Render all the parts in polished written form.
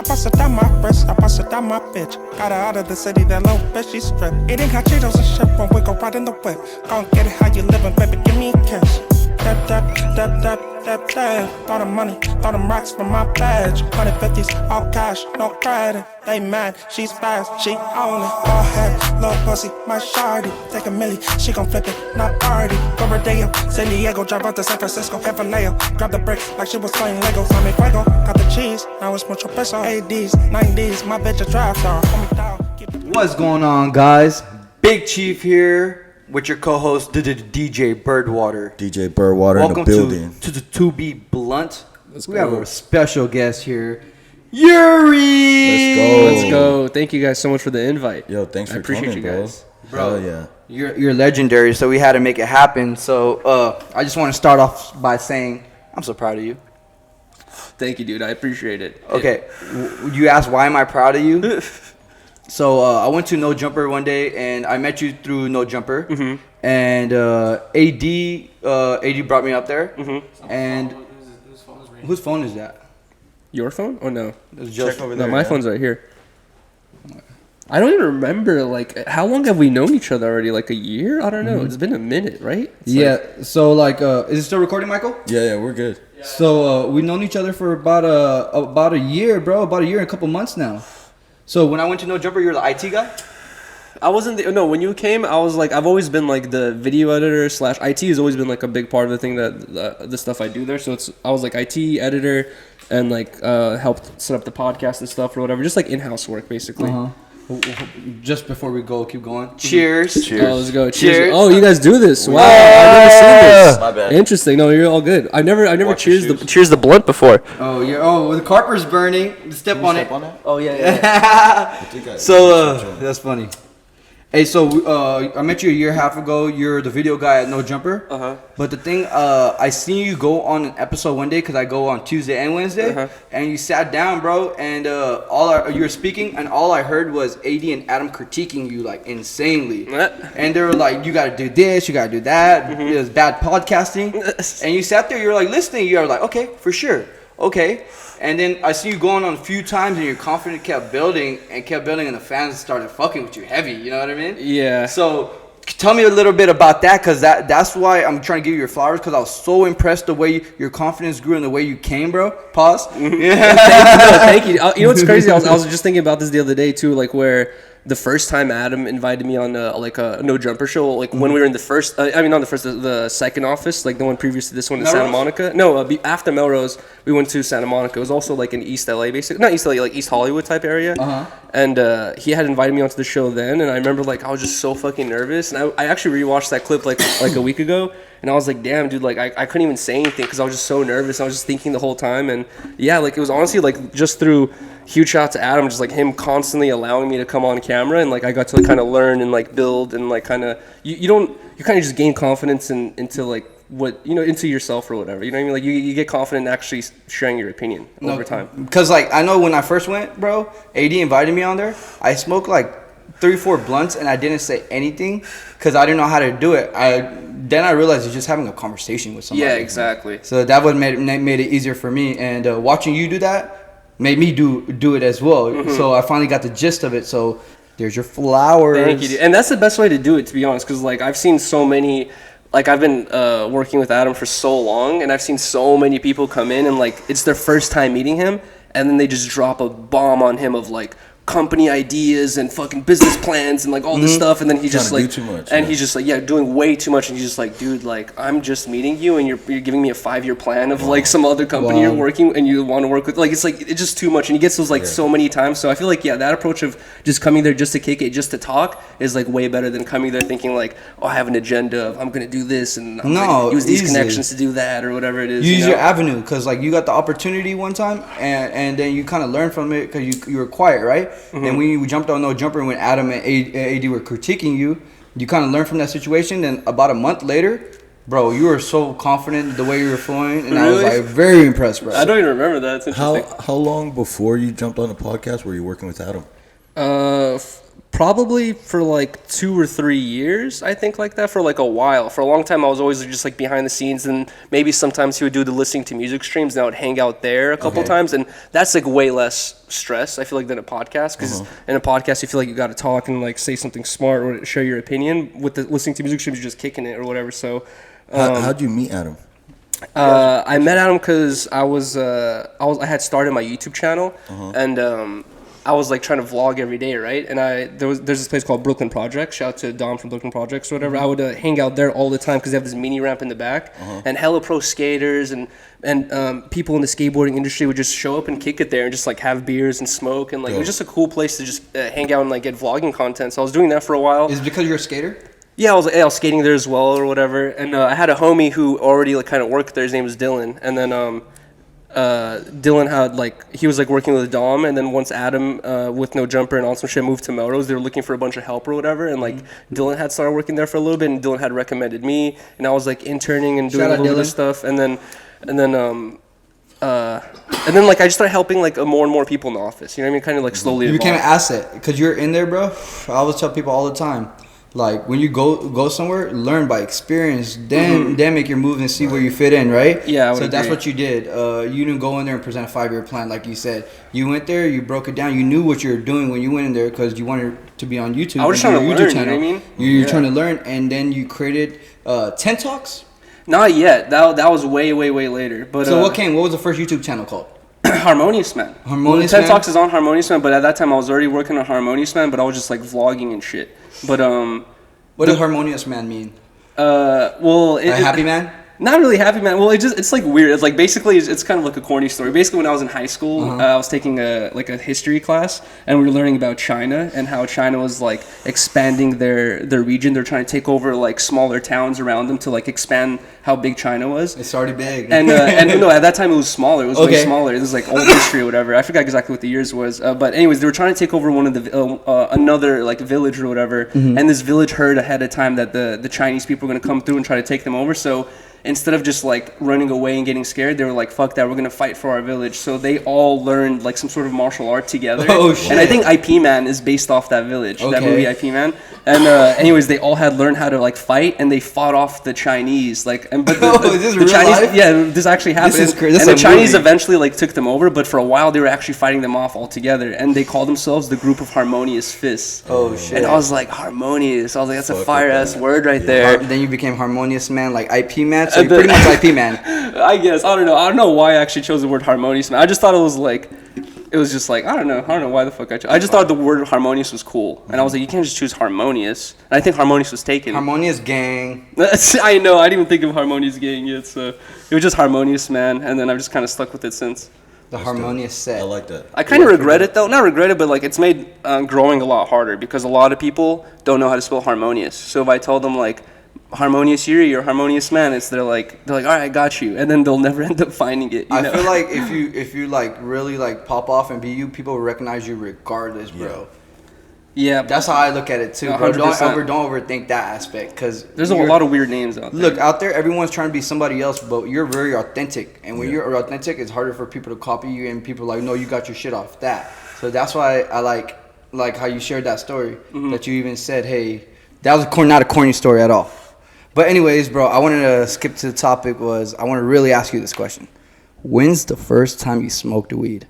bust it down my wrist, I bust it down my bitch. Got her out of the city, that little bitch, she stripped. Eating hot Cheetos and shit when we go right in the whip. Gon' get it how you living, baby, give me a kiss. Throw the money, throw them rocks from my badge. 150s, all cash, no credit. They mad, she's fast, she own it. All head, little pussy, my shawty. Take a milli, she gon' flip it, not party. Rodeo, San Diego, drive out to San Francisco, have a layout. Grab the bricks like she was playing Legos. I'm in fuego, got the cheese, now it's mucho peso. 80s, 90s, my bitch a drive star. What's going on, guys? Big Chief here with your co-host DJ Birdwater. DJ Birdwater in the building. Welcome to the To Be Blunt. We have a special guest here, Yuri. Let's go. Thank you guys so much for the invite. Yo, thanks for coming, you guys. Bro, yeah. You're legendary, so we had to make it happen. So I just want to start off by saying I'm so proud of you. Thank you, dude. I appreciate it. Okay, you asked why am I proud of you? So I went to No Jumper one day, and I met you through No Jumper. Mm-hmm. And AD brought me up there. Mm-hmm. And whose phone is that? Your phone? Oh no, Check over there. no, my phone's right here. I don't even remember. Like, how long have we known each other already? Like a year? I don't know. Mm-hmm. It's been a minute, right? It's so is it still recording, Michael? Yeah, we're good. So we've known each other for about a year, bro. About a year and a couple months now. So when I went to No Jumper, you were the IT guy? I wasn't when you came, I was like, I've always been like the video editor / IT has always been like a big part of the thing that the stuff I do there. So I was like IT editor and like helped set up the podcast and stuff or whatever, just like in-house work basically. Uh-huh. Just before we go, keep going. Cheers. Cheers. Oh, let's go. Cheers. Oh, you guys do this? Wow, I've never seen this. My bad. Interesting. No, you're all good. I never cheers the blunt before. Oh yeah. Oh, the carper's burning. Step on it. Oh yeah. So that's funny. Hey, so I met you a year and a half ago. You're the video guy at No Jumper. Uh-huh. But the thing, I seen you go on an episode one day because I go on Tuesday and Wednesday, and you sat down, bro, and you were speaking, and all I heard was AD and Adam critiquing you like insanely, and they were like, "You gotta do this, you gotta do that. Mm-hmm. It was bad podcasting," and you sat there, you were like listening. You were like, "Okay, for sure, okay." And then I see you going on a few times, and your confidence kept building, and the fans started fucking with you heavy. You know what I mean? Yeah. So tell me a little bit about that, because that's why I'm trying to give you your flowers, because I was so impressed the way your confidence grew and the way you came, bro. Pause. Yeah. Thank you. You know what's crazy? I was just thinking about this the other day too, like where the first time Adam invited me on a No Jumper show, like when we were in the second office, like the one previous to this one in Santa Monica. No, after Melrose, we went to Santa Monica. It was also like in East LA, basically. Not East LA, like East Hollywood type area. Uh-huh. And he had invited me onto the show then, and I remember like I was just so fucking nervous. And I actually rewatched that clip like a week ago, and I was like, damn, dude, like I couldn't even say anything because I was just so nervous. I was just thinking the whole time, and yeah, like it was honestly like just through huge shout out to Adam, just like him constantly allowing me to come on camera, and like I got to kind of learn and like build and like kind of you kind of just gain confidence into like what into yourself or whatever, you know what I mean? Like you get confident in actually sharing your opinion over time. Because like I know when I first went, bro, AD invited me on there. I smoked like 3-4 blunts and I didn't say anything because I didn't know how to do it. Then I realized it's just having a conversation with somebody. Yeah, exactly. So that would made it easier for me, and watching you do that made me do it as well. Mm-hmm. So I finally got the gist of it. So there's your flowers. Thank you, dude. And that's the best way to do it, to be honest, because like I've seen so many. Like I've been working with Adam for so long, and I've seen so many people come in and like it's their first time meeting him, and then they just drop a bomb on him of like company ideas and fucking business plans and like all this stuff, and then he's just like, he's just like, doing way too much, and he's just like, dude, like I'm just meeting you, and you're giving me a 5-year plan of like some other company you're working and you want to work with, like it's just too much, and he gets those like so many times. So I feel like that approach of just coming there just to kick it, just to talk, is like way better than coming there thinking like, oh, I have an agenda of I'm gonna do this and I'm gonna use these connections to do that or whatever it is. Use your avenue, because like you got the opportunity one time, and then you kind of learn from it because you were quiet, right? Mm-hmm. And when you jumped on No Jumper, when Adam and AD were critiquing you, you kind of learned from that situation. And about a month later, bro, you were so confident the way you were flowing, and I was like very impressed, bro. I don't even remember that. It's interesting. How long before you jumped on the podcast were you working with Adam? Probably for like 2 or 3 years, I think, like that, for like a while. For a long time, I was always just like behind the scenes, and maybe sometimes he would do the listening to music streams, and I would hang out there a couple times, and that's like way less stress, I feel like, than a podcast, because in a podcast, you feel like you got to talk and like say something smart or share your opinion. With the listening to music streams, you're just kicking it or whatever. So, how'd you meet Adam? I met Adam because I had started my YouTube channel, and I was like trying to vlog every day, right? And there's this place called Brooklyn Projects. Shout out to Dom from Brooklyn Projects or whatever. I would hang out there all the time because they have this mini ramp in the back, and hella pro skaters and people in the skateboarding industry would just show up and kick it there and just like have beers and smoke, and like it was just a cool place to just hang out and like get vlogging content. So I was doing that for a while. Is it because you're a skater? Yeah, I was skating there as well or whatever, and I had a homie who already like kind of worked there. His name was Dylan, and then Dylan had like, he was like working with Dom, and then once Adam with No Jumper and all some shit moved to Melrose, they were looking for a bunch of help or whatever, and like Dylan had started working there for a little bit, and Dylan had recommended me, and I was like interning and doing a little bit of stuff, and then like I just started helping like more and more people in the office. You know what I mean? Kind of like slowly. You became an asset because you're in there, bro. I always tell people all the time. Like when you go somewhere, learn by experience, then make your moves and see where you fit in, right? Yeah, so that's what you did. You didn't go in there and present a 5-year plan, like you said. You went there, you broke it down. You knew what you were doing when you went in there because you wanted to be on YouTube. I was trying to learn. You know what I mean? You're trying to learn, and then you created 10 Talks. Not yet. That was way later. But so what came? What was the first YouTube channel called? Harmonious Man. Harmonious Man? Man? 10 Talks is on Harmonious Man, but at that time I was already working on Harmonious Man, but I was just like vlogging and shit. But what does Harmonious Man mean? Well, a happy man? Not really happy man. Well, it's like weird. It's like basically it's kind of like a corny story. Basically, when I was in high school, I was taking a history class, and we were learning about China and how China was like expanding their region. They're trying to take over like smaller towns around them to like expand how big China was. It's already big. And no, at that time it was smaller. It was way smaller. It was like old history or whatever. I forgot exactly what the years was. But anyways, they were trying to take over one of the another like village or whatever. And this village heard ahead of time that the Chinese people were going to come through and try to take them over. So instead of just like running away and getting scared, they were like, fuck that, we're gonna fight for our village. So they all learned like some sort of martial art together. Oh shit. And I think IP Man is based off that village, that movie IP Man. And anyways, they all had learned how to like fight, and they fought off the Chinese. Like, and but is this the real Chinese, life? yeah, this actually happened. This is crazy. And the Chinese eventually like took them over, but for a while they were actually fighting them off altogether, and they called themselves the Group of Harmonious Fists. Oh shit. And I was like, harmonious. I was like, that's a fire ass word right there. Then you became Harmonious Man, like IP Man. So you're pretty much IP Man. I guess. I don't know why I actually chose the word harmonious man. I just thought it was like, it was just like, I don't know why the fuck I chose. I just thought the word harmonious was cool, and I was like, you can't just choose harmonious. And I think harmonious was taken. Harmonious Gang. I know. I didn't even think of harmonious gang yet, so it was just harmonious man, and then I've just kind of stuck with it since. The Harmonious set. I like that. I kind of regret it though. Not regret it, but like it's made growing a lot harder because a lot of people don't know how to spell harmonious. So if I told them like Harmonious Yuri or Harmonious Man, they're like, all right, I got you, and then they'll never end up finding it. You know? I feel like if you like really like pop off and be you, people will recognize you regardless, bro. Yeah, that's how I look at it too, bro. 100%. Don't overthink that aspect, because there's a lot of weird names out there. Look, out there, everyone's trying to be somebody else, but you're very authentic, and when you're authentic, it's harder for people to copy you, and people are like, no, you got your shit off that. So that's why I like how you shared that story, that you even said, hey, that was not a corny story at all. But anyways, bro, I wanted to skip to the topic. I want to really ask you this question. When's the first time you smoked weed?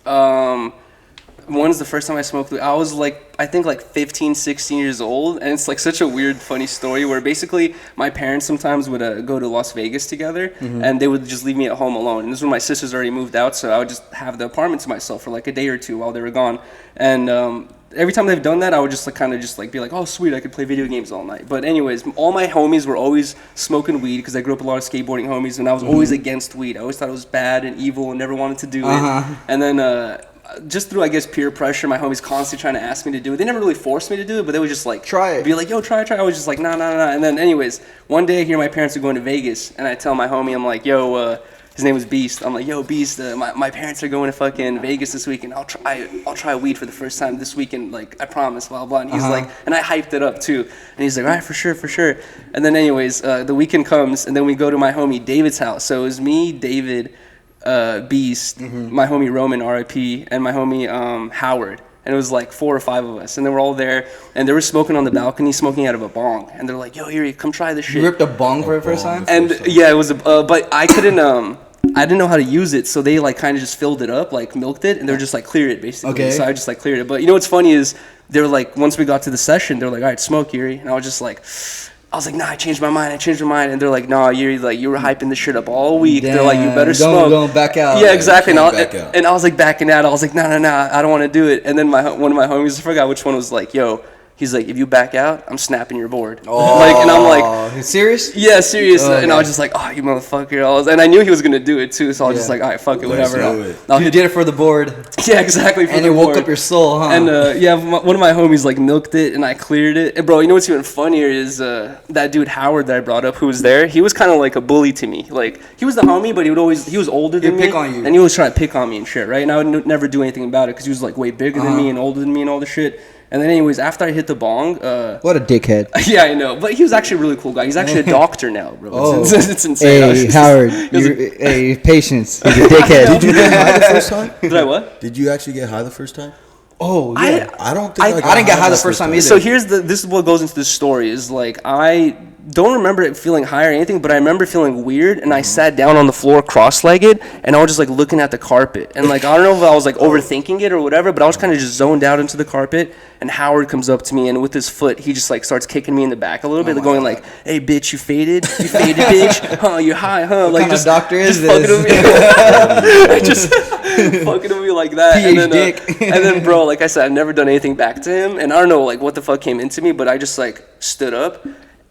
When's the first time I smoked weed? I was like, I think like 15, 16 years old. And it's like such a weird, funny story where basically my parents sometimes would go to Las Vegas together, and they would just leave me at home alone. And this was when my sisters already moved out, so I would just have the apartment to myself for like a day or two while they were gone. And every time they've done that, I would just like kind of just like be like, oh sweet, I could play video games all night. But anyways, all my homies were always smoking weed because I grew up with a lot of skateboarding homies, and I was always against weed. I always thought it was bad and evil and never wanted to do it. And then just through, I guess, peer pressure, my homies constantly trying to ask me to do it. They never really forced me to do it, but they would just like try it. Be like, yo, try. I was just like, nah. And then anyways, one day I hear my parents are going to Vegas, and I tell my homie, I'm like, yo, his name was Beast. I'm like, yo, Beast, my parents are going to fucking Vegas this weekend. I'll try weed for the first time this weekend. Like, I promise, blah, blah. And he's like, and I hyped it up too. And he's like, all right, for sure. And then anyways, the weekend comes, and then we go to my homie David's house. So it was me, David, Beast, my homie Roman, RIP, and my homie Howard. And it was like 4 or 5 of us, and they were all there, and they were smoking on the balcony, smoking out of a bong. And they're like, "Yo, Yuri, come try this shit." You ripped a bong for the first time? And yeah, it was, but I couldn't, I didn't know how to use it, so they like kind of just filled it up, like milked it, and they were just like clear it basically. Okay. So I just like cleared it. But you know what's funny is they were like, once we got to the session, they were like, "All right, smoke, Yuri," and I was just like. I was like, nah, I changed my mind. And they're like, nah, Yuri, like, you were hyping this shit up all week. Damn, they're like, you better smoke. Don't back out. Yeah, exactly. And out. I was like backing out. I was like, nah, I don't want to do it. And then one of my homies, I forgot which one, was like, yo, he's like, if you back out, I'm snapping your board. Oh, like, and I'm like, you serious? Yeah, serious. Okay. And I was just like, oh, you motherfucker. And I knew he was gonna do it too, so I was just like, all right, fuck it, whatever. You did it for the board. Yeah, exactly. And it woke up your soul, huh? And yeah, one of my homies like milked it, and I cleared it. And bro, you know what's even funnier is that dude Howard that I brought up, who was there. He was kind of like a bully to me. Like he was the homie, but he was older than me. He'd pick on you, and he was trying to pick on me and shit, right? And I would never do anything about it because he was like way bigger than me and older than me and all the shit. And then anyways, after I hit the bong, what a dickhead. Yeah, I know, but he was actually a really cool guy. He's actually a doctor now, bro. Oh. It's insane. Hey, Howard, hey, patience. He's a dickhead. Did you get high the first time? Did I what? Did you actually get high the first time? Oh, yeah. I don't think I didn't get high the first time either. So this is what goes into this story is like I don't remember it feeling high or anything, but I remember feeling weird, and I sat down on the floor cross-legged, and I was just like looking at the carpet, and like I don't know if I was like overthinking it or whatever, but I was kind of just zoned out into the carpet, and Howard comes up to me, and with his foot he just like starts kicking me in the back a little bit, going like, "Hey bitch, you faded, bitch, huh? You high, huh?" Like what kind of doctor is fucking this? with me, just fucking with me like that, PH and dick. and then bro, like I said, I've never done anything back to him, and I don't know like what the fuck came into me, but I just like stood up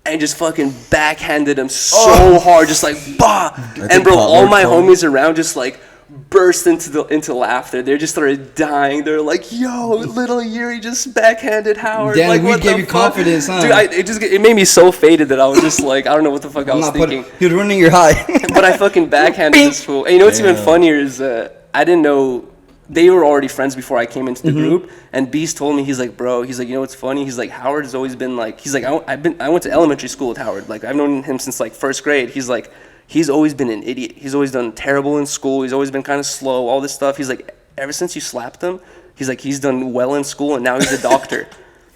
and just fucking backhanded him so hard, just like bah. And bro, all my homies around just like burst into laughter. They just started dying. They're like, "Yo, little Yuri just backhanded Howard." Damn, like, we what gave the you fuck? confidence, huh? Dude, it made me so faded that I was just like, I don't know what the fuck I was thinking. He was running your high. But I fucking backhanded this fool. And you know what's even funnier is I didn't know. They were already friends before I came into the group, and Beast told me, he's like, bro, he's like, you know what's funny? He's like, Howard has always been like, he's like, I went to elementary school with Howard. Like, I've known him since like first grade. He's like, he's always been an idiot. He's always done terrible in school. He's always been kind of slow, all this stuff. He's like, ever since you slapped him, he's like, he's done well in school, and now he's a doctor.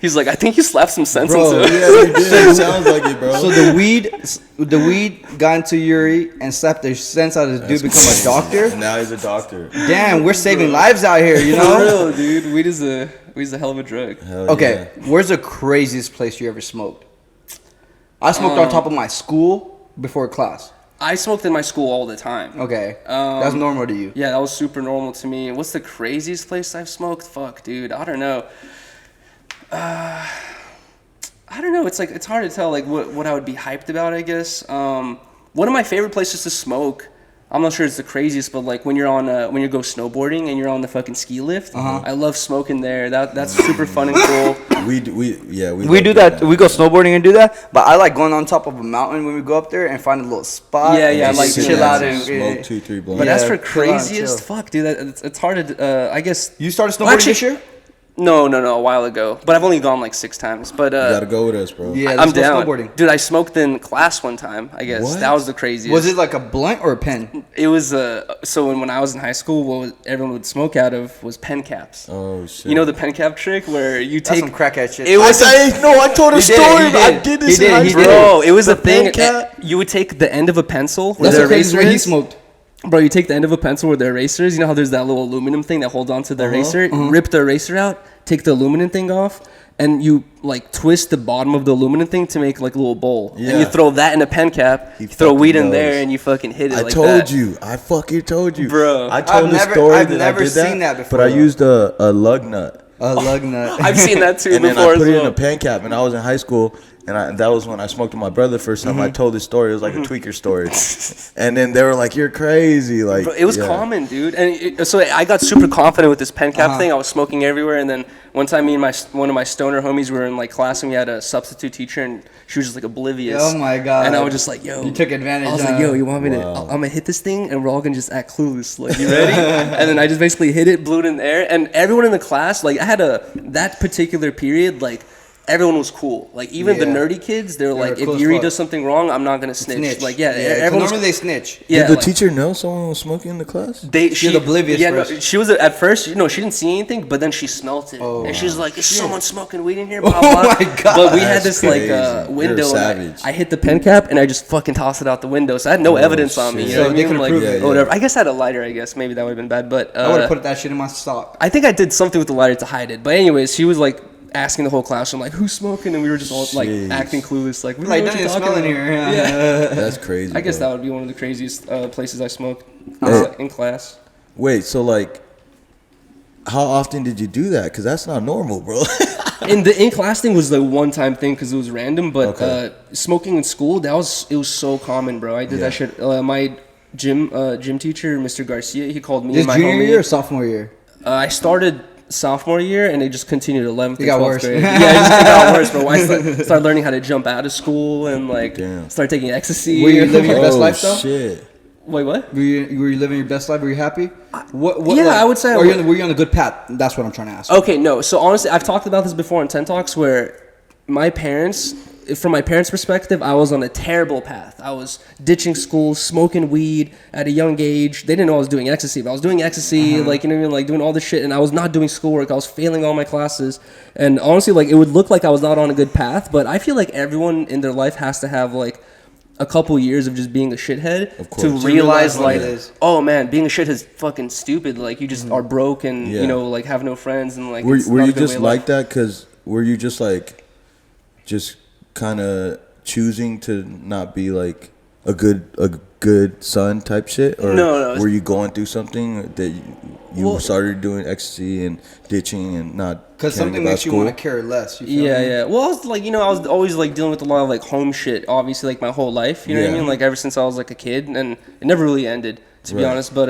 He's like, I think you slapped some sense into him. Yeah, you did. Sounds like it, bro. So the weed got into Yuri and slapped the sense out of this dude, become a doctor. And now he's a doctor. Damn, we're saving lives out here, you know? For real, dude. Weed is a hell of a drug. Hell Okay, where's the craziest place you ever smoked? I smoked on top of my school before class. I smoked in my school all the time. Okay, that's normal to you. Yeah, that was super normal to me. What's the craziest place I've smoked? Fuck, dude. I don't know. I don't know. It's like it's hard to tell like what I would be hyped about, I guess. One of my favorite places to smoke, I'm not sure it's the craziest, but like when you're on when you go snowboarding and you're on the fucking ski lift, I love smoking there. That's super fun and cool. We do that. We go snowboarding and do that. But I like going on top of a mountain when we go up there and find a little spot. Yeah, and like just chill out and smoke 2-3 blunts. But as for chill out, craziest, chill. fuck, dude, it's hard to. I guess You started snowboarding this year? No, a while ago. But I've only gone like 6 times. But You gotta go with us, bro. Yeah, I'm let's go down. snowboarding. Dude, I smoked in class one time, I guess. What? That was the craziest. Was it like a blunt or a pen? It was so when I was in high school, what everyone would smoke out of was pen caps. Oh shit. You know the pen cap trick where you That's take some crackhead shit. It was I told a He did, story. he did. I did this He in did, high he school. did. bro. It was a The thing. pen cap? You would take the end of a pencil where That's the okay. This is eraser where he is. smoked. Bro, you take the end of a pencil where the eraser is. You know how there's that little aluminum thing that holds onto the eraser. Rip the eraser out. Take the aluminum thing off. And you like twist the bottom of the aluminum thing to make like a little bowl. Yeah. And you throw that in a pen cap. You throw fucking weed in knows. there and you fucking hit it I like told that. you. I fucking told you. Bro. I told the I've story never that I did seen that before, But I though. used a lug nut. A lug nut. I've seen that too And then before I put as it in well. a pen cap, and I was in high school, and that was when I smoked with my brother the first time. I told this story. It was like a tweaker story, and then they were like, "You're crazy!" Like Bro, it was common, dude. And so I got super confident with this pen cap thing. I was smoking everywhere, and then one time, me and one of my stoner homies were in like class, and we had a substitute teacher, and she was just like oblivious. Oh my god. And I was just like, "Yo," You took advantage. I was huh? like, "Yo, you want me to? I'm gonna hit this thing, and we're all gonna just act clueless. Like, you ready?" And then I just basically hit it, blew it in the air, and everyone in the class, like, I had that particular period, like. everyone was cool. Like even the nerdy kids, they're like, if cool as Yuri fuck. does something wrong, I'm not gonna snitch. Like everyone normally they snitch. Yeah, Did the like, teacher know someone was smoking in the class? She's oblivious. Yeah, no, first. she was at first. You know, she didn't see anything, but then she smelt it, and she's like, "Is someone smoking weed in here?" Blah, blah. Oh my god! But we had That's this crazy. like window, You're a and savage. I hit the pen cap, and I just fucking tossed it out the window. So I had no evidence on me. shit. You know So what I they mean? couldn't Like prove it. Yeah, whatever. I guess I had a lighter. I guess maybe that would have been bad, but I would have put that shit in my sock. I think I did something with the lighter to hide it. But anyways, she was like asking the whole classroom like, "Who's smoking?" And we were just all like Jeez. acting clueless, like, "We don't Like, know what doesn't you're it talking smell in about." here? Yeah. That's crazy. I guess bro. that would be one of the craziest places I smoked in class. Wait, so like, how often did you do that? Because that's not normal, bro. And the in class thing was the one time thing because it was random. But Okay. smoking in school, it was so common, bro. I did that shit. My gym teacher, Mr. Garcia, he called me This and my junior homie. year or sophomore year? I started sophomore year and it just continued 11th and got 12th worse. grade. Yeah, it got worse, bro. I started learning how to jump out of school and like Damn. start taking ecstasy. Were you living your best Oh, life though? shit. Wait, what? Were you living your best life? Were you happy? What Yeah, I would say I Were would. you on a good path? That's what I'm trying to ask. Okay, no. So honestly, I've talked about this before in 10 Talks where my parents, from my parents' perspective, I was on a terrible path. I was ditching school, smoking weed at a young age. They didn't know I was doing ecstasy, but I was doing ecstasy, like, you know what I mean? Like, doing all this shit, and I was not doing schoolwork. I was failing all my classes. And honestly, like, it would look like I was not on a good path, but I feel like everyone in their life has to have, like, a couple years of just being a shithead course. to To realize, realize what like, it is. oh, man, being a shithead is fucking stupid. Like, you just are broke and, Yeah. you know, like, have no friends and, like, Were it's you not a good just way of like life. that? Because were you just like, just kind of choosing to not be like a good son type shit, or No. were you going through something that you Well- started doing ecstasy and ditching and not Because caring something about makes you school? want to care less. You feel Yeah, me? yeah. Well, I was like, you know, I was always like dealing with a lot of like home shit, obviously, like my whole life. You know what I Yeah. mean? Like ever since I was like a kid, and it never really ended, to be Right. honest. But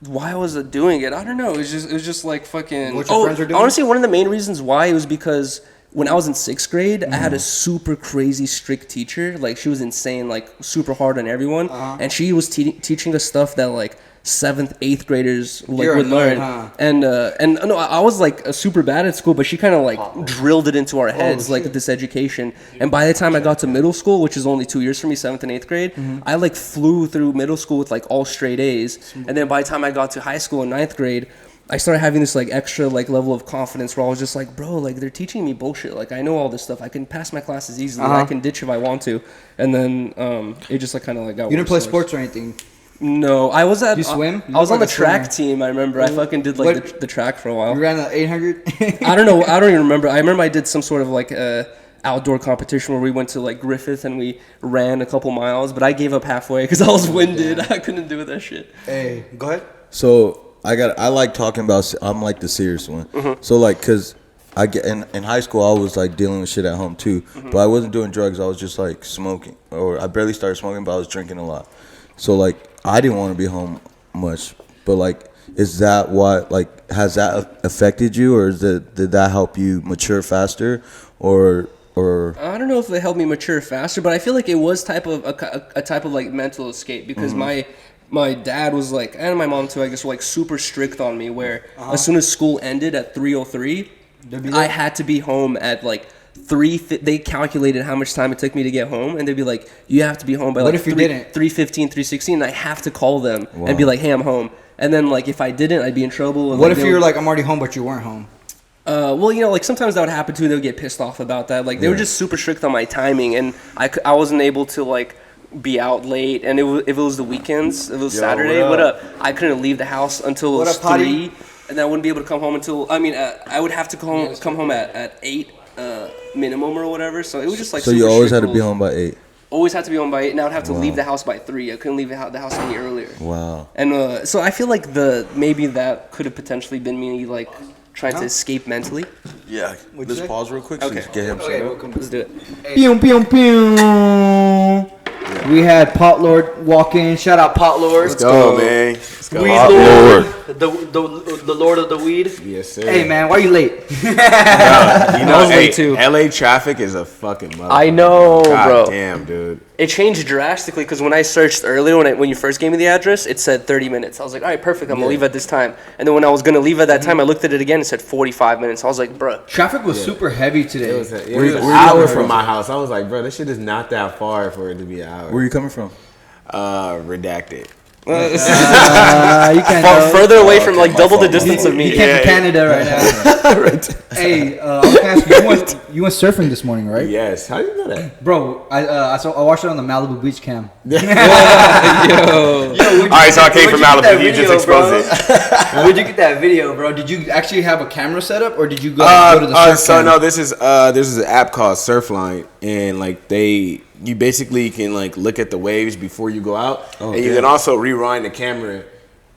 why was I doing it? I don't know. It was just like fucking. What your friends were doing? Honestly, one of the main reasons why was because when I was in 6th grade, I had a super crazy strict teacher. Like she was insane, like super hard on everyone, and she was teaching us stuff that like 7th, 8th graders like You're a would nerd, learn. huh? And no, I was like super bad at school, but she kind of like drilled it into our heads, like this education. And by the time I got to middle school, which is only 2 years for me, 7th and 8th grade, I like flew through middle school with like all straight A's. And then by the time I got to high school in 9th grade, I started having this like extra like level of confidence where I was just like, bro, like they're teaching me bullshit. Like I know all this stuff. I can pass my classes easily. I can ditch if I want to. And then it just like kind of like got. You didn't play worse. sports or anything. No, I was at. You swim? You I was look on the like a track swimmer. team. I remember. I fucking did like What- the track for a while. You ran the 800. I don't know. I don't even remember. I remember I did some sort of like outdoor competition where we went to like Griffith and we ran a couple miles, but I gave up halfway because I was winded. I couldn't do that shit. Hey, go ahead. So I like talking about. I'm like the serious one. So like, cause I get in high school, I was like dealing with shit at home too, but I wasn't doing drugs. I was just like smoking, or I barely started smoking, but I was drinking a lot. So like, I didn't want to be home much. But like, is that what like has that affected you, or did that help you mature faster, or? I don't know if it helped me mature faster, but I feel like it was type of a type of like mental escape because my dad was like, and my mom too, I guess, were like super strict on me. Where as soon as school ended at 3:03, I had to be home at like 3. They calculated how much time it took me to get home, and they'd be like, "You have to be home by What like if you didn't? 3:15, 3:16." And I have to call them and be like, "Hey, I'm home." And then like if I didn't, I'd be in trouble. And, What like, if they you were would- like, I'm already home, but you weren't home? well, you know, like sometimes that would happen too. They would get pissed off about that. Like they were just super strict on my timing, and I wasn't able to like be out late. And if it was the weekends, if it was Saturday, what up? I couldn't leave the house until it What was up, Potty? 3, and then I wouldn't be able to come home until I would have to come home at 8 minimum or whatever. So it was just like So you super always had strict to be rules. home by 8. Always had to be home by 8, and I would have to leave the house by 3. I couldn't leave the house any earlier. Wow. And so I feel like maybe that could have potentially been me like trying to escape mentally. Yeah. Let's say? pause real quick. Okay. So get him set up. Let's do it. Pew, pew, pew. We had Potlord walk in. Shout out Potlord. Let's go, man. Let's go. Weed Hot Lord. Lord. the Lord of the Weed. Yes, sir. Hey man, why are you late? You know, I was late too. LA traffic is a fucking motherfucker. I know, God bro. Damn, dude. It changed drastically because when I searched earlier, when you first gave me the address, it said 30 minutes. I was like, all right, perfect. I'm gonna leave at this time. And then when I was gonna leave at that time, I looked at it again. It said 45 minutes. I was like, bro. Traffic was super heavy today. It was an hour from my house. I was like, bro, this shit is not that far for it to be an hour. Where are you coming from? Redacted. You can't Further away from like double the distance of me. You can't be Canada right now. Right. Hey, I was gonna ask you went surfing this morning, right? Yes. How do you know that? Bro, I watched it on the Malibu beach cam. Yo. All right, so I came from Malibu. You just exposed it. Where'd you get that video, bro? Did you actually have a camera set up, or did you go to the surf So cam? no, this is an app called Surfline, and like you basically can like look at the waves before you go out, and you can also rewind the camera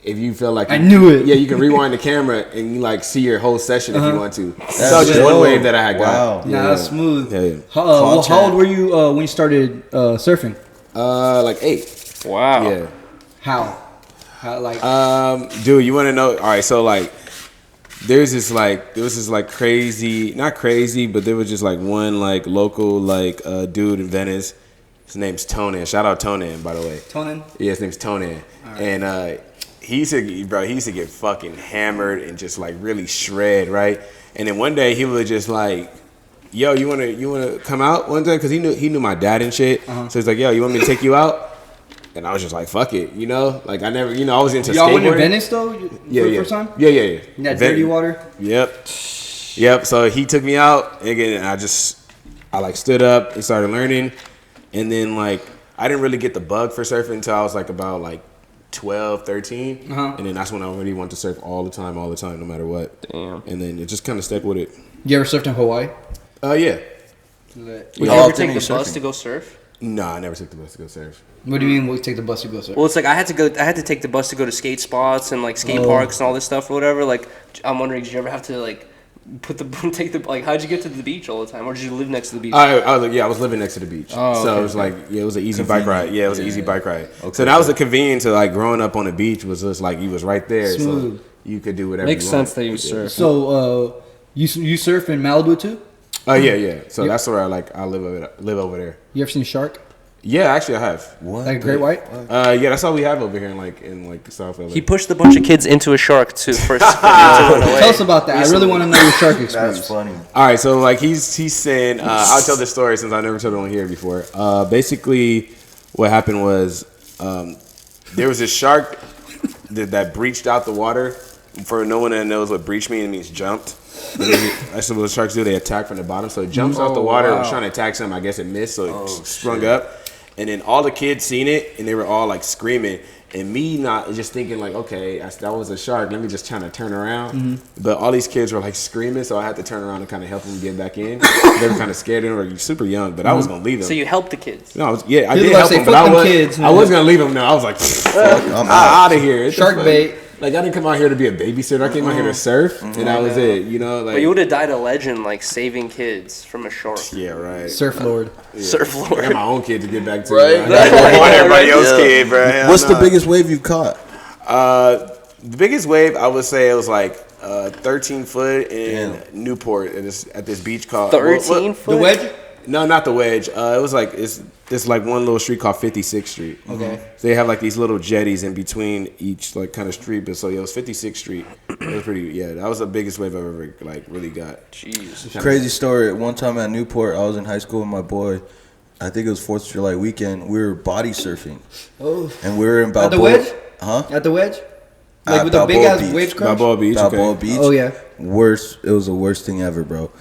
if you feel like I knew it. Yeah, you can rewind the camera and you like see your whole session if you want to. That's So just one dope. wave that I had got. Wow. Nah, that's smooth. Yeah. How old were you when you started surfing? Like 8. Wow. Yeah. How like? Dude, you want to know? All right, so like, there was this crazy, not crazy, but there was just like one like local like dude in Venice. His name's Tonin. Shout out Tonin, by the way. Tonin? Yeah, his name's Tonin. Right. And he used to get fucking hammered and just like really shred, right? And then one day he was just like, yo, you wanna come out one day? Because he knew my dad and shit. So he's like, yo, you want me to take you out? And I was just like, fuck it, you know? Like, I never, I was into skateboarding. Y'all went to Venice, though? Yeah. For the first time? Yeah. In that dirty water? Yep. So he took me out, and again, I like stood up and started learning. And then, like, I didn't really get the bug for surfing until I was, like, about, like, 12, 13. And then that's when I really wanted to surf all the time, no matter what. Damn. And then it just kind of stuck with it. You ever surfed in Hawaii? Yeah. Would you ever take the bus to go surf? No, I never took the bus to go surf. What do you mean? We'll take the bus to go surf? Well, it's like I had to take the bus to go to skate spots and like skate parks and all this stuff or whatever. Like, I'm wondering, did you ever have to like how'd you get to the beach all the time, or did you live next to the beach? I was living next to the beach, so it was like it was an easy bike ride. Yeah, it was an easy bike ride. Okay, so that was the convenience of like growing up on the beach was just like you was right there, smooth. So you could do whatever. Makes you sense want. that you surf. So you surf in Malibu too? Yeah. So that's where I live over there. You ever seen a shark? Yeah, actually I have. What? Like a great white? Yeah, that's all we have over here in South LA. He pushed a bunch of kids into a shark to run away. Tell us about that. I really want to know your shark experience. That's funny. All right, so like he's saying, I'll tell this story since I never told it on here before. Basically, what happened was there was this shark that breached out the water. For no one that knows what breach means, it means jumped. That's what sharks do. They attack from the bottom. So it jumps out the water. It was trying to attack something. I guess it missed, so it sprung up. And then all the kids seen it, and they were all like screaming. And me not just thinking like, okay, that was a shark. Let me just try to turn around. But all these kids were like screaming, so I had to turn around and kind of help them get back in. They were kind of scared. They were super young, but I was gonna leave them. So you helped the kids? No, I did help them, but I was gonna leave them. No, I was like, I'm out of here. Shark bait. Like, I didn't come out here to be a babysitter. I came out here to surf, and that was it. You know, like. But you would have died a legend, like saving kids from a shark. Yeah, right. Surf Lord. Yeah. Surf Lord. I got my own kid to get back to. Right? I don't want everybody else's kid, bro. Hell What's no. the biggest wave you've caught? The biggest wave, I would say, it was like 13 foot in Newport at this beach called 13 foot. The wedge? No, not the wedge. It was like it's like one little street called 56th Street. Okay. So they have like these little jetties in between each like kind of street. But so it was 56th Street. It was pretty. Yeah, that was the biggest wave I've ever like really got. Jeez. Crazy story. One time at Newport, I was in high school with my boy. I think it was 4th of July weekend. We were body surfing. Oh. And we were in Balboa. At the wedge? Huh? At the wedge? Like At with the big Balboa ass Beach. waves crash? Balboa Beach. Balboa Okay. Beach. Oh, yeah. Worst. It was the worst thing ever, bro.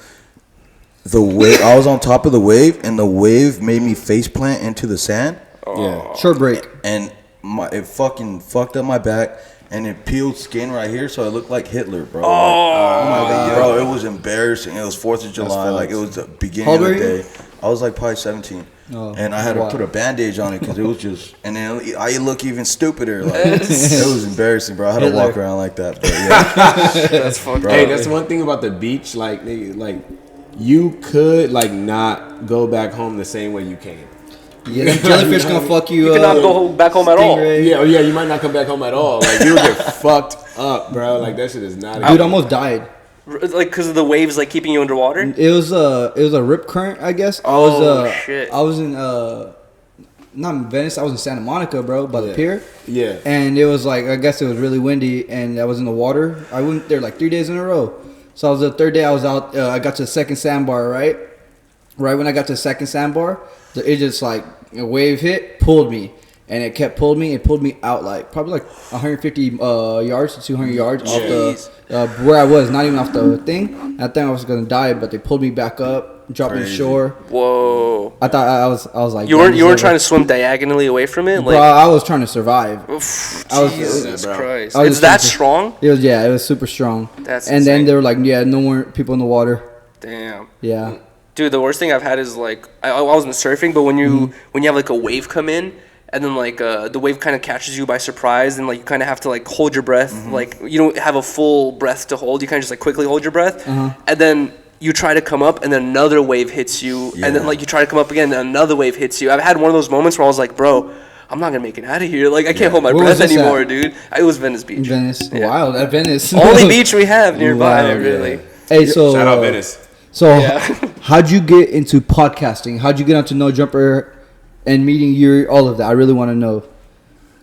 The wave. I was on top of the wave, and the wave made me face plant into the sand. Yeah. Short break. And it fucking fucked up my back, and it peeled skin right here, so it looked like Hitler, bro. Oh my god, bro, it was embarrassing. It was 4th of July, like it was the beginning of the day. I was like probably 17, and I had to put a bandage on it because it was just. And then I look even stupider. Like it was embarrassing, bro. I had to walk around like that. But yeah, That's fucked up. Hey, that's one thing about the beach. Like you could like not go back home the same way you came. Yeah, them jellyfish gonna fuck you You up. cannot go back home at all. Stingray. Yeah, you might not come back home at all. Like you'll get fucked up, bro. Like that shit is not. Dude, almost died. Like because of the waves like keeping you underwater. It was a rip current, I guess. Shit. I was in not in Venice. I was in Santa Monica, bro, by the pier. Yeah. And it was like, I guess it was really windy, and I was in the water. I went there like 3 days in a row. So I was the third day. I was out. I got to the second sandbar, right. Right when I got to the second sandbar, it just like a wave hit, pulled me, and it kept pulling me. It pulled me out like probably like 150 yards to 200 yards off the where I was, not even off the thing. I think I was gonna die, but they pulled me back up, dropped me ashore. Whoa! I thought I was like you weren't trying to swim diagonally away from it, like bro. I was trying to survive. Jesus Christ! I was It's that strong? It was super strong. That's and insane. then they were like, yeah, no more people in the water. Damn. Yeah. Dude, the worst thing I've had is like I wasn't surfing, but when you have like a wave come in, and then like the wave kind of catches you by surprise, and like you kind of have to like hold your breath, like you don't have a full breath to hold. You kind of just like quickly hold your breath, and then you try to come up, and then another wave hits you, and then like you try to come up again, and another wave hits you. I've had one of those moments where I was like, bro, I'm not gonna make it out of here. Like I can't hold my Where breath was this anymore, at? dude. It was Venice Beach. Venice. Yeah. Wild at Venice. Only beach we have nearby, Wow, really. Hey, so Shout out Venice. So, Yeah. how'd you get into podcasting? How'd you get onto No Jumper and meeting Yuri? All of that. I really want to know.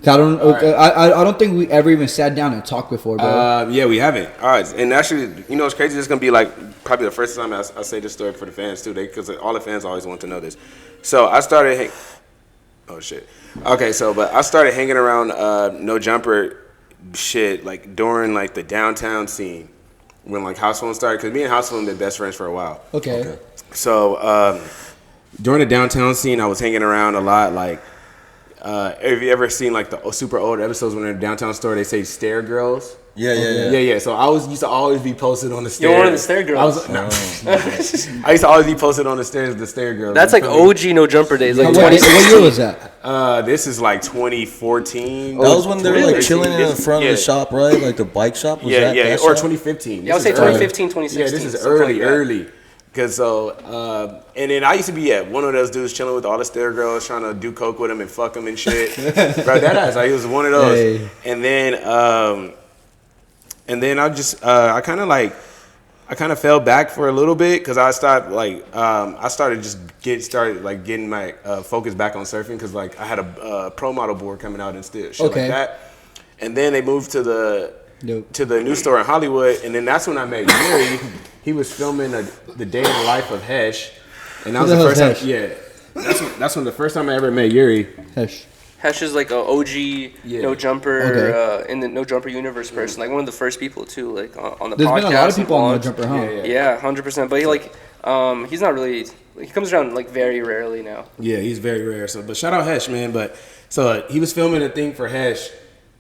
I don't think we ever even sat down and talked before, bro. Yeah, we haven't. All right, and actually, you know, it's crazy. This is gonna be like probably the first time I say this story for the fans too, because all the fans always want to know this. So I started. Oh shit. Okay, but I started hanging around No Jumper shit like during like the downtown scene when like House Phone started, because me and House Phone been best friends for a while. Okay. So during the downtown scene, I was hanging around a lot. Like, have you ever seen like the super old episodes when they're in a downtown store? They say stair girls. Yeah. So I used to always be posted on the stairs. You're one of the stair girls. I used to always be posted on the stairs, the stair girls. That's like OG No Jumper days. Like What year was that? This is like 2014. That was when they were like Really? chilling in the front of the shop, right? Like the bike shop. Was that or shop? 2015. Yeah, I would say This is early. 2015, 2016. Yeah, this is something like that. early. Cause and then I used to be one of those dudes chilling with all the stair girls, trying to do coke with them and fuck them and shit. Bro, that ass, I was one of those. Hey. And then I kind of fell back for a little bit because I started getting my focus back on surfing, because like I had a pro model board coming out and shit like that. And then they moved to the new store in Hollywood, and then that's when I met Yuri. He was filming the day in the life of Hesh, and that was the first time. Yeah, that's when the first time I ever met Yuri. Hesh is like a OG No Jumper in the No Jumper universe person, like one of the first people too, like on the There's podcast. been a lot of people on No vlogs. Jumper, huh? Yeah, 100%. But he's not really. He comes around like very rarely now. Yeah, he's very rare. So, but shout out Hesh, man. But so he was filming a thing for Hesh,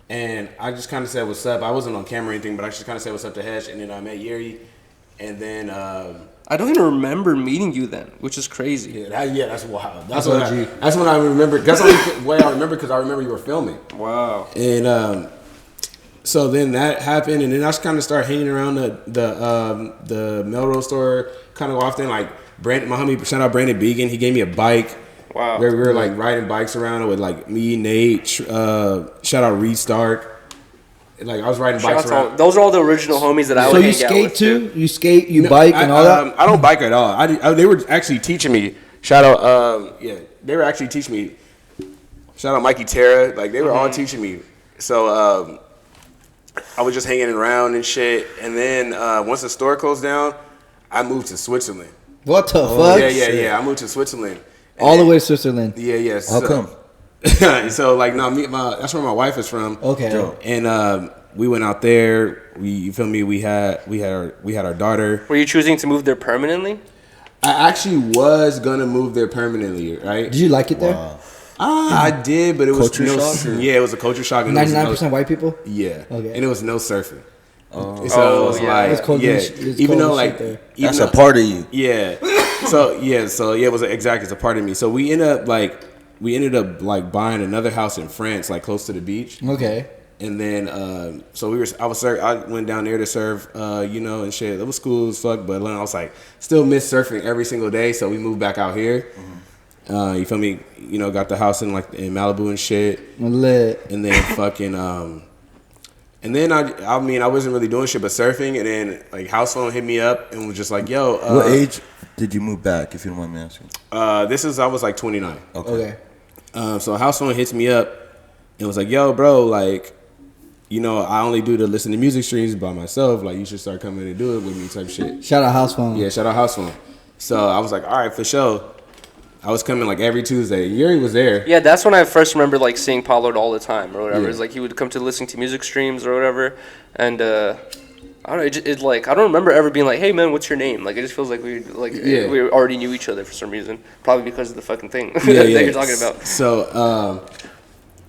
and I just kind of said what's up. I wasn't on camera or anything, but I just kind of said what's up to Hesh, and then I met Yuri, and then. I don't even remember meeting you then, which is crazy. Yeah, that's wild. That's when I remember. That's the only way I remember, because I remember you were filming. Wow. And so then that happened, and then I just kind of started hanging around the Melrose store kind of often. Like Brandon, my homie, shout out Brandon Began. He gave me a bike. Wow. Where we were like riding bikes around with like me, Nate. Shout out Reed Stark. Like I was riding bikes around. Those are all the original homies that I So would you hang out skate with, too? You skate, you bike, and all that? I don't bike at all. They were actually teaching me. Shout out, they were actually teaching me. Shout out Mikey Terra. Like they were all teaching me. So I was just hanging around and shit. And then once the store closed down, I moved to Switzerland. What the fuck? Yeah. I moved to Switzerland. All the way to Switzerland. Yeah. How come? So like that's where my wife is from. Okay. And we went out there. You feel me? We had our daughter. Were you choosing to move there permanently? I actually was gonna move there permanently, right? Did you like it there? Wow. I did, but it was Culture shock, or? Yeah, it was a culture shock. And 99% white people? Yeah. Okay. And it was no surfing. Oh. So it was like, It's cold yeah. as- it's Even cold though as like, shit there. That's a part of you. Yeah. So it was exactly, it's a part of me. So we ended up like buying another house in France, like close to the beach. Okay. And then, I went down there to surf, and shit. It was cool as fuck, but then I was like, still miss surfing every single day. So we moved back out here. You feel me? Got the house in Malibu and shit. Lit. And then fucking, And then I mean, I wasn't really doing shit but surfing, and then like house phone hit me up and was just like, "Yo, what age did you move back? If you don't mind me asking. I was like 29. Okay. So house phone hits me up and was like, "Yo, bro, like, you know, I only do the listen to music streams by myself. Like, you should start coming and do it with me," type shit. Shout out house phone. Yeah, shout out house phone. So I was like, "All right, for sure." I was coming like every Tuesday. Yuri was there. Yeah, that's when I first remember like seeing Potlord all the time or whatever. Yeah. It's like he would come to listening to music streams or whatever, and I don't know. It like I don't remember ever being like, "Hey man, what's your name?" Like it just feels like we already knew each other for some reason, probably because of the fucking thing that you're talking about. So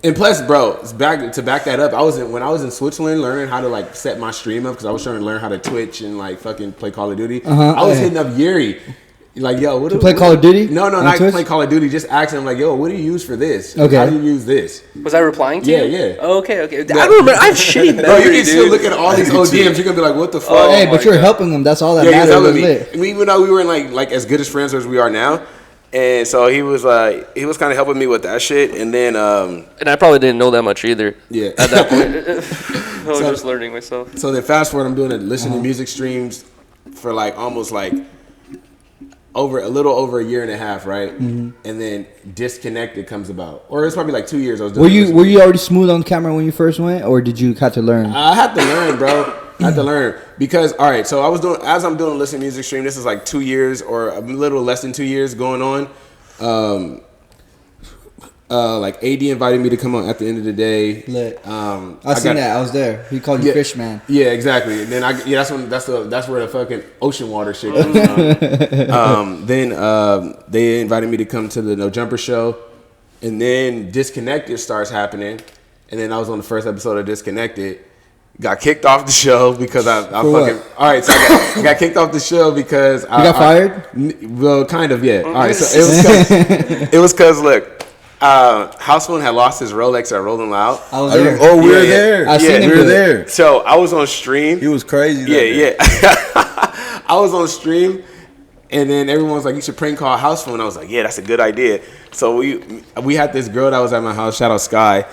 and plus, bro, to back that up, when I was in Switzerland learning how to like set my stream up because I was trying to learn how to Twitch and like fucking play Call of Duty. I was hitting up Yuri. Like, yo, what do play Call of Duty? No, not Twitch? play Call of Duty. Just asking him, like, yo, what do you use for this? Okay. How do you use this? Was I replying to you? Yeah. Oh, okay. I don't remember. I have shitty memory, Bro, you can still dude. look at all these ODMs. You're gonna be like, what the fuck? Oh, hey, but you're helping them. That's all that Yeah, he was matters. helping me. Lit. Even though we weren't like as good as friends as we are now, and so he was kind of helping me with that shit, and then And I probably didn't know that much either. yeah. At that point, I was just learning myself. So then fast forward, I'm doing listening to music streams for like almost like a little over a year and a half, right? And then Disconnected comes about, or it's probably like 2 years. I was doing Were you already smooth on camera when you first went, or did you have to learn? I had to learn, bro. I had to learn because all right. So I'm doing a listening music stream. This is like 2 years or a little less than 2 years going on. Like AD invited me to come on at the end of the day. Lit. I seen that. I was there. He called you Fish Man. Yeah, exactly. And then that's where the fucking ocean water shit comes from. Then they invited me to come to the No Jumper show, and then Disconnected starts happening, and then I was on the first episode of Disconnected. Got kicked off the show because I fucking what? all right. So I got kicked off the show because I got fired. Well, kind of, yeah. All right, so it was cause look. House Phone had lost his Rolex at Rolling Loud. I was there. Oh, we were Yeah, there. I seen him we were do it. there. So I was on stream. He was crazy. that day. Yeah. I was on stream, and then everyone was like, "You should prank call House Phone." I was like, "Yeah, that's a good idea." So we had this girl that was at my house. Shout out Sky.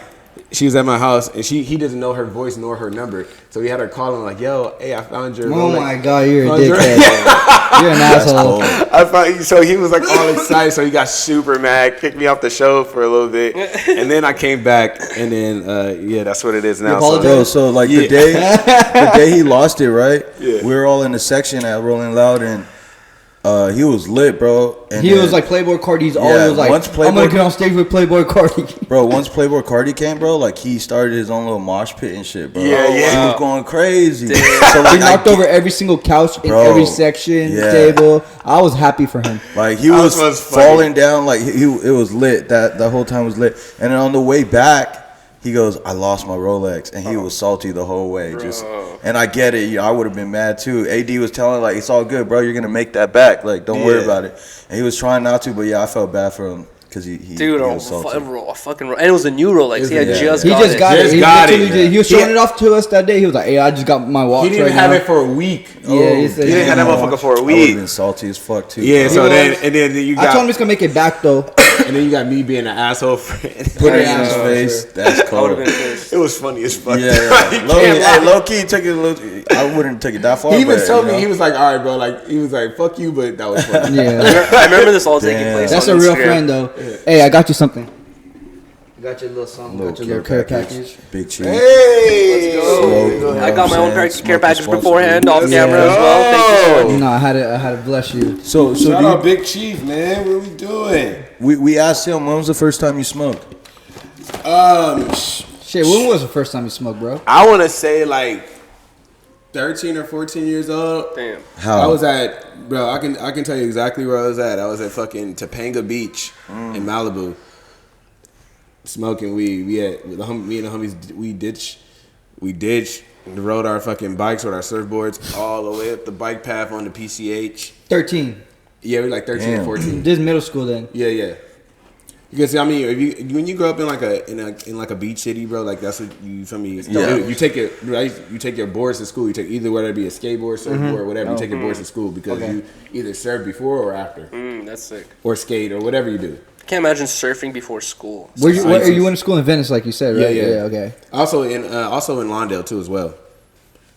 She was at my house, and he doesn't know her voice nor her number. So we had her call him like, "Yo, hey, I found your Oh Rolex." my god, you're a Found your- dickhead. You're an asshole. So he was like all excited. So he got super mad, kicked me off the show for a little bit, and then I came back, and then that's what it is now. Bro, so like the day he lost it, right? Yeah. We were all in the section at Rolling Loud, and he was lit, bro. And He then- was like Playboy Cardi's Yeah, always like, once I'm gonna Playboy- get on stage with Playboy Cardi. Bro, once Playboy Cardi came, bro, like he started his own little mosh pit and shit, bro. Yeah, yeah. He was going crazy. So He like, knocked over every single couch in Bro, every section, yeah. table. I was happy for him. Like he That was was funny. falling down, like it was lit. That whole time was lit. And then on the way back, he goes, "I lost my Rolex," and he was salty the whole way. And I get it. I would have been mad too. AD was telling like, "It's all good, bro. You're gonna make that back. Like, don't worry about it." And he was trying not to, but yeah, I felt bad for him because he was salty. And it was a new Rolex. He had just He got just it. got it. Just He got literally it. did- He was showing it off to us that day. He was like, "Hey, I just got my watch." He didn't right even have now. it for a week. Yeah, he said He didn't have that motherfucker for a I would have week. been salty as fuck too. Yeah, bro. so was. then you I told him got he's gonna make it back though. and then you got me being an asshole friend. put it in Yeah, his for face. sure. That's I would cold. have been pissed. It was funny as fuck. Yeah, low key took it a little. I wouldn't take it that far. He even but, told you me, know. he was like, "All right, bro," like he was like, "Fuck you," but that was funny. Yeah, I remember this all taking Damn. place. that's on a real Instagram. friend though. Hey, I got you something. Got your little something. Little Got your little care package. Big cheese. Hey, Smoke, I got my own care Smoke package responsible. beforehand off Yeah. camera as well. Thank you so much. No, I had to bless you. So Shout do out Big Chief, man. What are we doing? we asked him when was the first time you smoked? Shit, when was the first time you smoked, bro? I want to say like 13 or 14 years old. Damn. How? I was at, bro. I can tell you exactly where I was at. I was at fucking Topanga Beach in Malibu, smoking weed. Me and the homies, we ditched, rode our fucking bikes with our surfboards all the way up the bike path on the PCH. 13. Yeah, we were like 13 or Damn. 14. This is middle school then. Yeah. Because I mean, when you grow up in like a beach city, bro, like that's what you feel me. Yeah. You take your boards to school. You take either whether it be a skateboard, surfboard, whatever. You take your boards to school because you either surf before or after, That's sick. or skate or whatever you do. can't imagine surfing before school. Where you went to school in Venice, like you said, right? Yeah. Okay. Also in Lawndale too as well.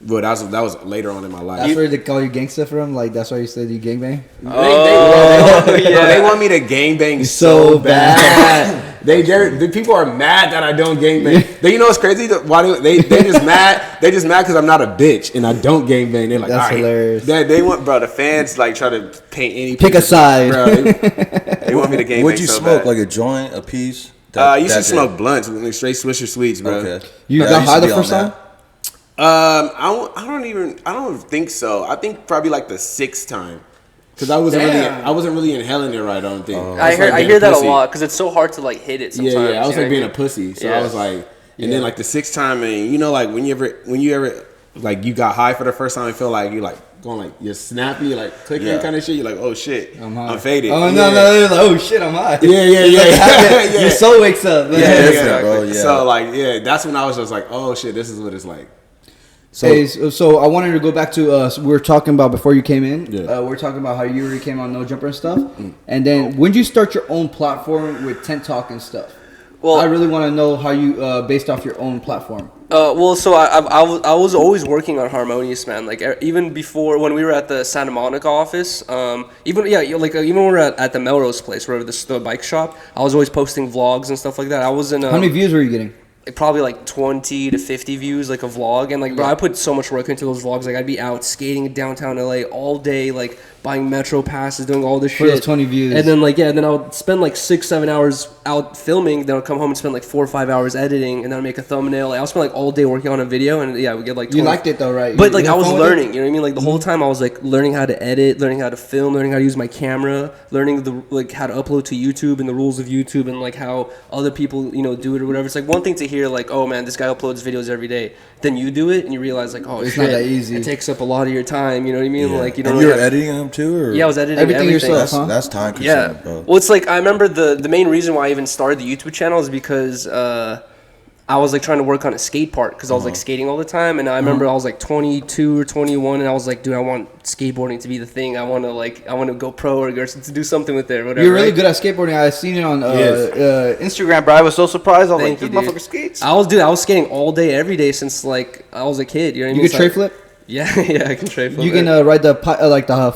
But that was later on in my life. That's where they call you gangsta from. Like that's why you said you gangbang. They want me to gangbang so bad. The people are mad that I don't gangbang. You know what's crazy? Why they just mad? They just mad because I'm not a bitch and I don't gangbang. They're like, that's hilarious. They want, bro. The fans like try to paint any. Pick a side, bro. They want me to gangbang. What'd you so smoke? bad. Like a joint, a piece? I used to smoke blunts, like straight Swisher Sweets, bro. Okay. You got high the first time? I don't think so. I think probably like the 6th time. Cause I wasn't really inhaling it right. I don't think. I hear that a lot because it's so hard to like hit it sometimes. Yeah. I was like being a pussy, so I was like, and then like the 6th time, and you know, like when you ever like you got high for the first time and feel like you like going like you're snappy, like clicking kind of shit. You're like, oh shit, I'm faded. Oh no, you're like, oh shit, I'm high. Yeah. Your soul wakes up. Yeah. Bro, yeah. So like, that's when I was just like, oh shit, this is what it's like. So I wanted to go back to we were talking about before you came in. Yeah. We were talking about how Yuri came on No Jumper and stuff. And then when did you start your own platform with Tent Talk and stuff? Well, I really want to know how you based off your own platform. So I was always working on Harmonious Man, like even before when we were at the Santa Monica office, even when we were at the Melrose place, where the bike shop, I was always posting vlogs and stuff like that. I was in. How many views were you getting? Probably like 20 to 50 views, like a vlog, and like bro, I put so much work into those vlogs. Like I'd be out skating in downtown LA all day, like buying metro passes, doing all this shit. For those 20 views. And then then I would spend like 6-7 hours out filming. Then I'd come home and spend like 4 or 5 hours editing, and then I'd make a thumbnail. Like, I would spend like all day working on a video, and we get like 20. You liked it though, right? But like I was learning, you know what I mean? Like the whole time I was like learning how to edit, learning how to film, learning how to use my camera, learning how to upload to YouTube and the rules of YouTube and like how other people do it or whatever. It's like one thing to hear like, oh man, this guy uploads videos every day. Then you do it and you realize like, oh it's shit, not that easy. It takes up a lot of your time. You know what I mean? Yeah. Like you don't. And really you're editing them too, or I was editing everything yourself. Huh? That's time consuming, bro. Well, it's like I remember the main reason why I even started the YouTube channel is because I was like trying to work on a skate park because I was like skating all the time, and I remember I was like 22 or 21, and I was like, dude, I want skateboarding to be the thing. I want to go pro or to do something with it or whatever. You're really good at skateboarding. I seen it on Instagram, bro. I was so surprised. I was like, this motherfucker skates. I was skating all day, every day since like I was a kid. You know what I mean? You can tray flip? Yeah, I can tray flip. You can ride the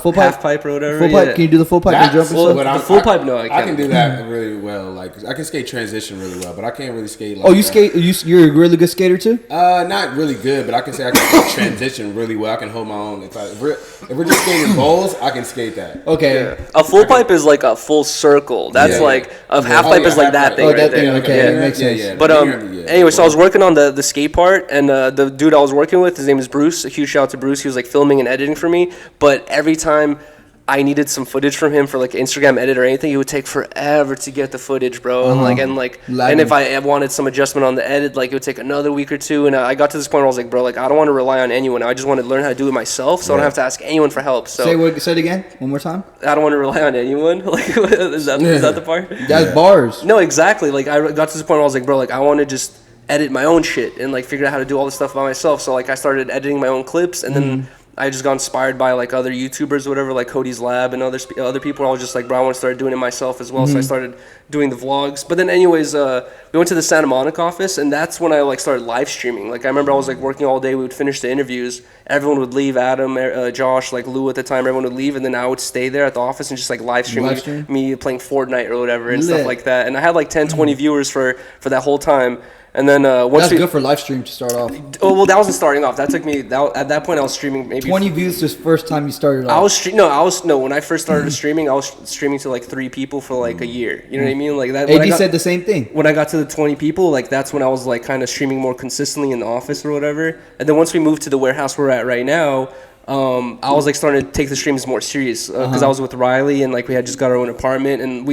full pipe? Half pipe or whatever. Full pipe? Can you do the full pipe? That's jump the full pipe, no, I can't. I can do that really well. Like I can skate transition really well, but I can't really skate. Like oh, you skate? You're a really good skater too? Not really good, but I can say I can skate transition really well. I can hold my own. If we're just skating bowls, I can skate that. Okay. Yeah. A full pipe is like a full circle. That's like a half pipe is like that thing right there. Thing, okay, yeah, makes sense. Yeah. But anyway, so I was working on the skate part, and the dude I was working with, his name is Bruce. A huge shout out to Bruce. He was like filming and editing for me, but every time I needed some footage from him for like Instagram edit or anything, it would take forever to get the footage, bro. And if I wanted some adjustment on the edit, like it would take another week or two. And I got to this point where I was like, bro, like I don't want to rely on anyone. I just want to learn how to do it myself, so I don't have to ask anyone for help. So say it again, one more time. I don't want to rely on anyone. Like is that the part? That's bars. No, exactly. Like I got to this point where I was like, bro, like I want to just edit my own shit and like figure out how to do all this stuff by myself. So like I started editing my own clips, and then I just got inspired by like other YouTubers or whatever, like Cody's Lab and other people. I was just like, bro, I want to start doing it myself as well. So I started doing the vlogs. But then anyways, we went to the Santa Monica office, and that's when I like started live streaming. Like I remember I was like working all day. We would finish the interviews. Everyone would leave. Adam, Josh, like Lou at the time, everyone would leave, and then I would stay there at the office and just like live stream me playing Fortnite or whatever and stuff like that. And I had like 10, 20 viewers for that whole time. And then once that's good for live stream to start off. Oh well, that wasn't starting off. That took me. At that point, I was streaming maybe 20 views this first time you started off. When I first started streaming, I was streaming to like 3 people for like a year. You know what I mean? Like that. AD said the same thing. When I got to the 20 people, like that's when I was like kind of streaming more consistently in the office or whatever. And then once we moved to the warehouse we're at right now, I was like starting to take the streams more serious because I was with Riley and like we had just got our own apartment, and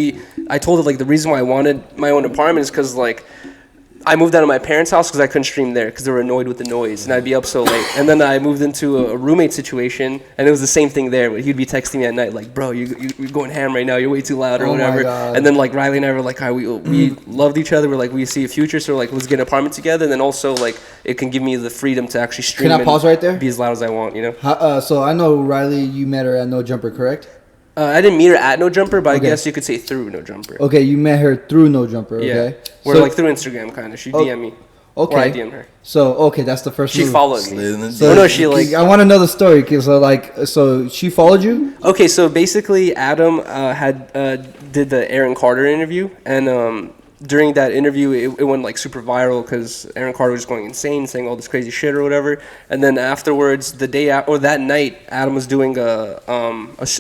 I told her like the reason why I wanted my own apartment is because like I moved out of my parents' house because I couldn't stream there because they were annoyed with the noise and I'd be up so late. And then I moved into a roommate situation, and it was the same thing there. But he'd be texting me at night like, "Bro, you're going ham right now. You're way too loud or whatever." And then like Riley and I were like, we loved each other. We're like, we see a future, so like let's get an apartment together. And then also like it can give me the freedom to actually stream. Can I pause right there? Be as loud as I want, you know. So I know Riley. You met her at No Jumper, correct? I didn't meet her at No Jumper, but Okay. I guess you could say through No Jumper. Okay, you met her through No Jumper. Okay. Yeah. We're like through Instagram, kind of. She DM me. Okay. Or I DM her. So okay, that's the first. She move. followed Slid me. in the So Oh, no, she like. I want to know the story because so she followed you. Okay, so basically, Adam did the Aaron Carter interview, and during that interview, it went like super viral because Aaron Carter was going insane, saying all this crazy shit or whatever. And then afterwards, that night, Adam was doing a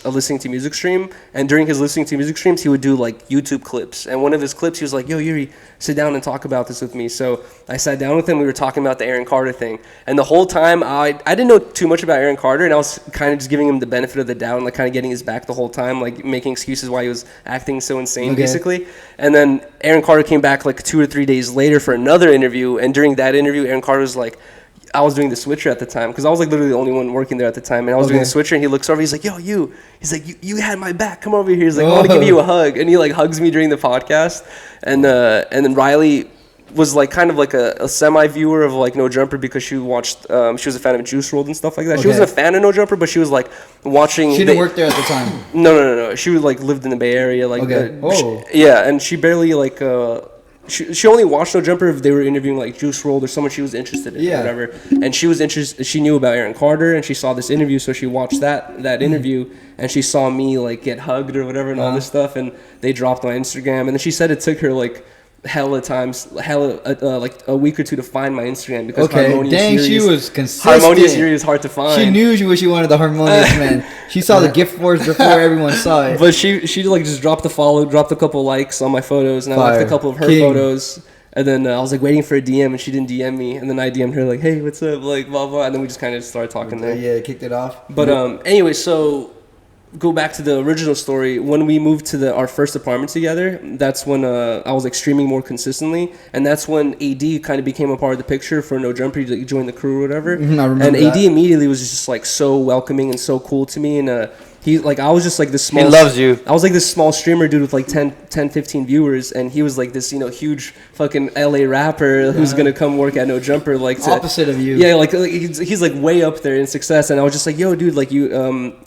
listening to music stream, and during his listening to music streams, he would do like YouTube clips. And one of his clips, he was like, "Yo, Yuri, sit down and talk about this with me." So I sat down with him. We were talking about the Aaron Carter thing, and the whole time I didn't know too much about Aaron Carter, and I was kind of just giving him the benefit of the doubt, and like kind of getting his back the whole time, like making excuses why he was acting so insane, basically. And then Aaron Carter came back like 2 or 3 days later for another interview, and during that interview, Aaron Carter was like, I was doing the switcher at the time because I was like literally the only one working there at the time, and I was doing the switcher, and he looks over, he's like, "Yo, you," he's like, you had my back, come over here." He's like, "I want to give you a hug," and he like hugs me during the podcast, and then Riley was like kind of like a semi viewer of like No Jumper because she watched she was a fan of Juice WRLD and stuff like that. She wasn't a fan of No Jumper, but she was like watching. She didn't work there at the time. No. She was like lived in the Bay Area, like Okay. yeah, and she barely like she only watched No Jumper if they were interviewing like Juice WRLD or someone she was interested in, or whatever. And she was interested. She knew about Aaron Carter, and she saw this interview, so she watched that interview, and she saw me like get hugged or whatever and all this stuff, and they dropped on Instagram, and then she said it took her like like a week or two to find my Instagram because Harmonious she was consistent. Harmonious Yuri is hard to find. She knew she wanted the Harmonious Man. She saw the gift wars before everyone saw it. But she like just dropped the follow, dropped a couple likes on my photos, and I left a couple of her photos. And then I was like waiting for a DM, and she didn't DM me. And then I DM'd her like, "Hey, what's up?" Like blah blah. And then we just kind of started talking there. Yeah, kicked it off. But anyway, so go back to the original story. When we moved to our first apartment together, that's when I was like streaming more consistently, and that's when AD kind of became a part of the picture for No Jumper. He joined the crew or whatever. I remember and AD that. immediately was just like so welcoming and so cool to me, and he like I was just like this small. He loves you. I was like this small streamer dude with like 10, 15 viewers, and he was like this huge fucking LA rapper who's gonna come work at No Jumper, like Opposite of you. Yeah, like he's like way up there in success, and I was just like, "Yo, dude, like you."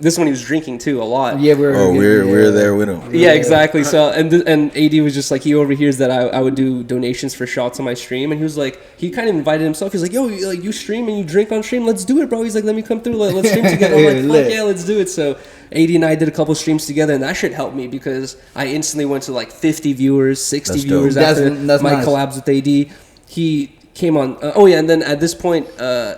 This one he was drinking too a lot. Yeah, we we're there with him. Yeah, exactly. So and AD was just like, he overhears that I would do donations for shots on my stream, and he was like, he kind of invited himself. He's like, "Yo, you stream and you drink on stream. Let's do it, bro." He's like, "Let me come through. Let's stream together." I'm like, "Fuck yeah, let's do it." So AD and I did a couple streams together, and that shit helped me because I instantly went to like 50 viewers, 60 That's viewers dope. after That's my nice. collabs with AD. He came on. And then at this point,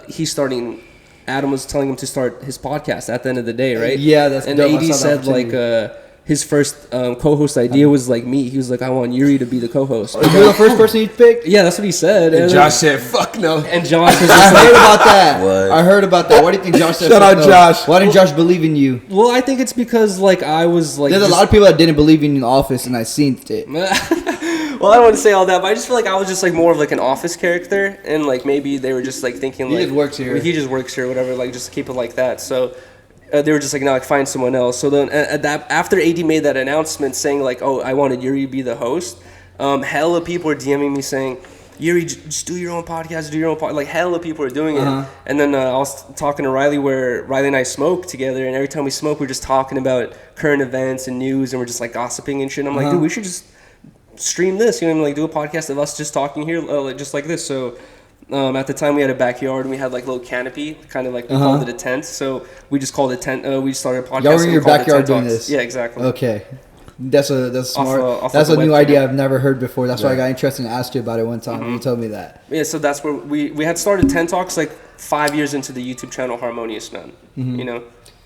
he's starting. Adam was telling him to start his podcast at the end of the day, right? Yeah, that's and dope. I AD saw the said like opportunity. his first co-host idea was like me. He was like, "I want Yuri to be the co-host." You're the first person you picked? Yeah, that's what he said. And Josh said, "Fuck no." And Josh was I just like, heard about that. What? I heard about that. Why do you think Josh said Shout fuck out no? Josh. Why didn't Josh believe in you? well, I think it's because like I was like There's a lot of people that didn't believe in the office, and I seen it. Well, I don't want to say all that, but I just feel like I was just like more of like an office character, and like maybe they were just like thinking He like just works here. He just works here, whatever. Like just keep it like that. So they were just like, no, like find someone else. So then after AD made that announcement saying like, oh, I wanted Yuri to be the host, hella people were DMing me saying, Yuri, just do your own podcast, Like hella people are doing it. And then I was talking to Riley, where Riley and I smoke together, and every time we smoke, we're just talking about current events and news, and we're just like gossiping and shit. And I'm like, dude, we should just stream this, like do a podcast of us just talking here, like, just like this. So at the time we had a backyard, and we had like a little canopy, kind of like we called it a tent. So we just called it tent. We started a podcast. Y'all were in and we your called it backyard Tent doing Talks. this? Yeah, exactly. Okay. That's smart. off That's of a the new webcam. idea I've never heard before. That's why I got interested and asked you about it one time. You told me that. Yeah, so that's where we had started Tent Talks like 5 years into the YouTube channel Harmonious Man.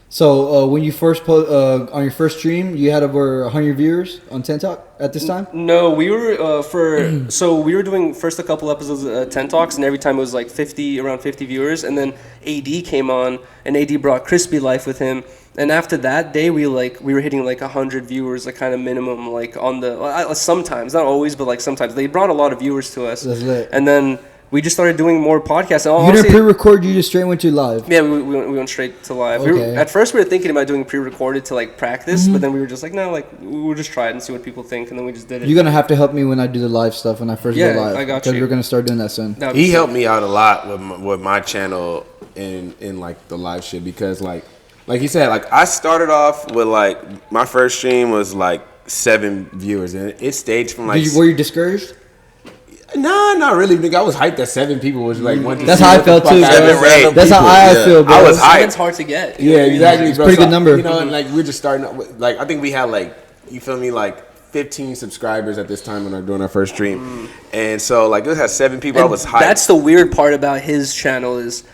So when you first on your first stream, you had over 100 viewers on Tent Talk at this time? No, we were so we were doing first a couple episodes of Tent Talks, and every time it was like around 50 viewers, and then AD came on, and AD brought Crispy Life with him, and after that day we were hitting like 100 viewers, like kind of minimum, like on the sometimes, not always, but like sometimes they brought a lot of viewers to us. That's lit. And then we just started doing more podcasts. And You honestly, didn't pre-record, you just straight went to live. yeah, we went straight to live. Okay. At first, we were thinking about doing pre-recorded to like practice, but then we were just like, no, like we'll just try it and see what people think, and then we just did it. You're going to have to help me when I do the live stuff, when I first Yeah, go live. I got Because you. we're going to start doing that soon. That would be He sick. helped me out a lot with my channel in like the live shit, because like like you said, like I started off with like my first stream was like 7 viewers, and it staged from like. Were you discouraged? Nah, not really, nigga. I was hyped that 7 people was like one. That's how I felt too, bro. That's how I feel, bro. I was hyped. It's hard to get. Yeah, exactly. It's a pretty good number. You know, and like we're just starting up with, like I think we had like, you feel me, like 15 subscribers at this time when we were doing our first stream. And so like this has 7 people. And I was hyped. That's the weird part about his channel is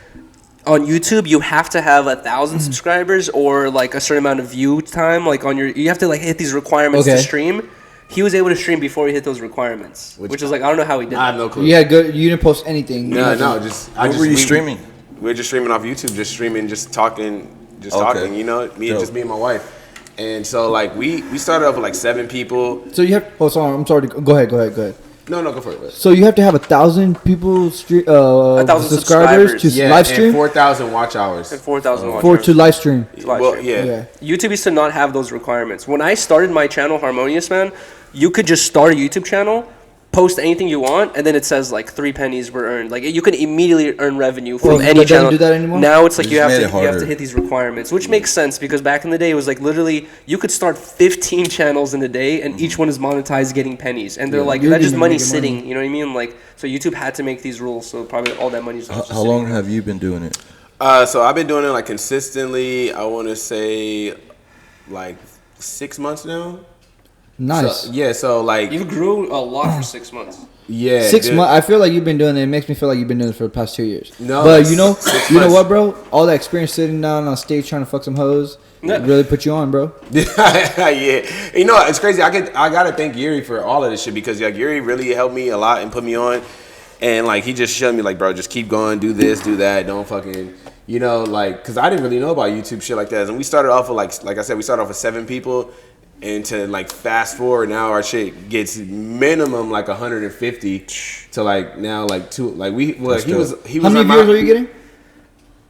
on YouTube you have to have 1,000 subscribers or like a certain amount of view time. Like on your, you have to like hit these requirements to stream. He was able to stream before he hit those requirements, which is like I don't know how he did. I have no clue. Yeah, good. You didn't post anything. No, just. What were you streaming? We were just streaming off YouTube, just talking. You know, me and my wife. And so like we started off with like 7 people. So you have. Oh, sorry. I'm sorry. Go ahead. No, go for it. So you have to have 1,000 people 1,000 subscribers to live stream. And 4,000 watch hours. And 4,000 watch hours. To live stream. Well, yeah. YouTube used to not have those requirements. When I started my channel, Harmonious Man, you could just start a YouTube channel, post anything you want, and then it says like 3 pennies were earned. Like you can immediately earn revenue from any channel. Do that anymore? Now it's like you have to hit these requirements, which makes sense because back in the day it was like literally you could start 15 channels in a day and each one is monetized getting pennies, and they're like that's just money sitting. You know what I mean? Like so YouTube had to make these rules, so probably all that money's. How long have you been doing it? So I've been doing it like consistently. I want to say like 6 months now. Nice. So like you grew a lot for 6 months. Yeah, 6 months. I feel like you've been doing it. It makes me feel like you've been doing it for the past 2 years. No, but you know what, bro? All that experience sitting down on stage trying to fuck some hoes really put you on, bro. Yeah, you know it's crazy. I gotta thank Yuri for all of this shit because like Yuri really helped me a lot and put me on, and like he just showed me like, bro, just keep going, do this, do that, don't fucking. You know, like, because I didn't really know about YouTube shit like that, and we started off with like I said, we started off with 7 people. And to like fast forward now, our shit gets minimum like 150 to like now like 2. Like he was. How many viewers are you getting?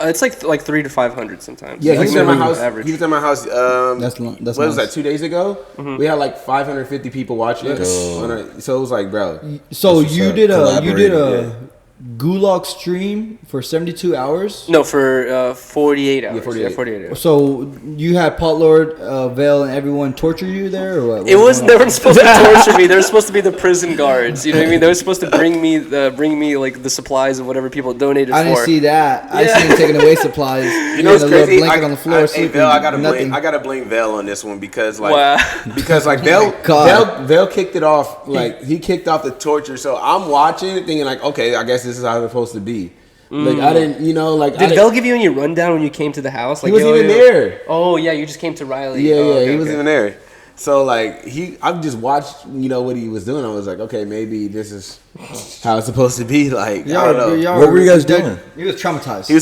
It's like 300 to 500 sometimes. Yeah, he was at my house. Average. He was at my house. That's what was that? 2 days ago. Mm-hmm. We had like 550 people watching. So it was like, bro. So you did a gulag stream for 72 hours? No, for 48 hours. Yeah, 48 hours. So you had Potlord, Vale, and everyone torture you there, or what? They weren't supposed to torture me. They were supposed to be the prison guards. You know what I mean? They were supposed to bring me like the supplies of whatever people donated I didn't see that. I seen him taking away supplies. You know what's crazy? Blanket on the floor. Hey, Vale, I gotta blame Vale on this one because like Vale kicked it off. Like he kicked off the torture. So I'm watching it thinking like, okay, I guess this is how it's supposed to be. Like I didn't, you know, like did Vel give you any rundown when you came to the house? Like, he wasn't even there. Oh yeah, you just came to Riley. Yeah, he wasn't even there. So like I just watched, you know, what he was doing. I was like, okay, maybe this is how it's supposed to be. Like I don't know. What were you guys doing? He was traumatized. He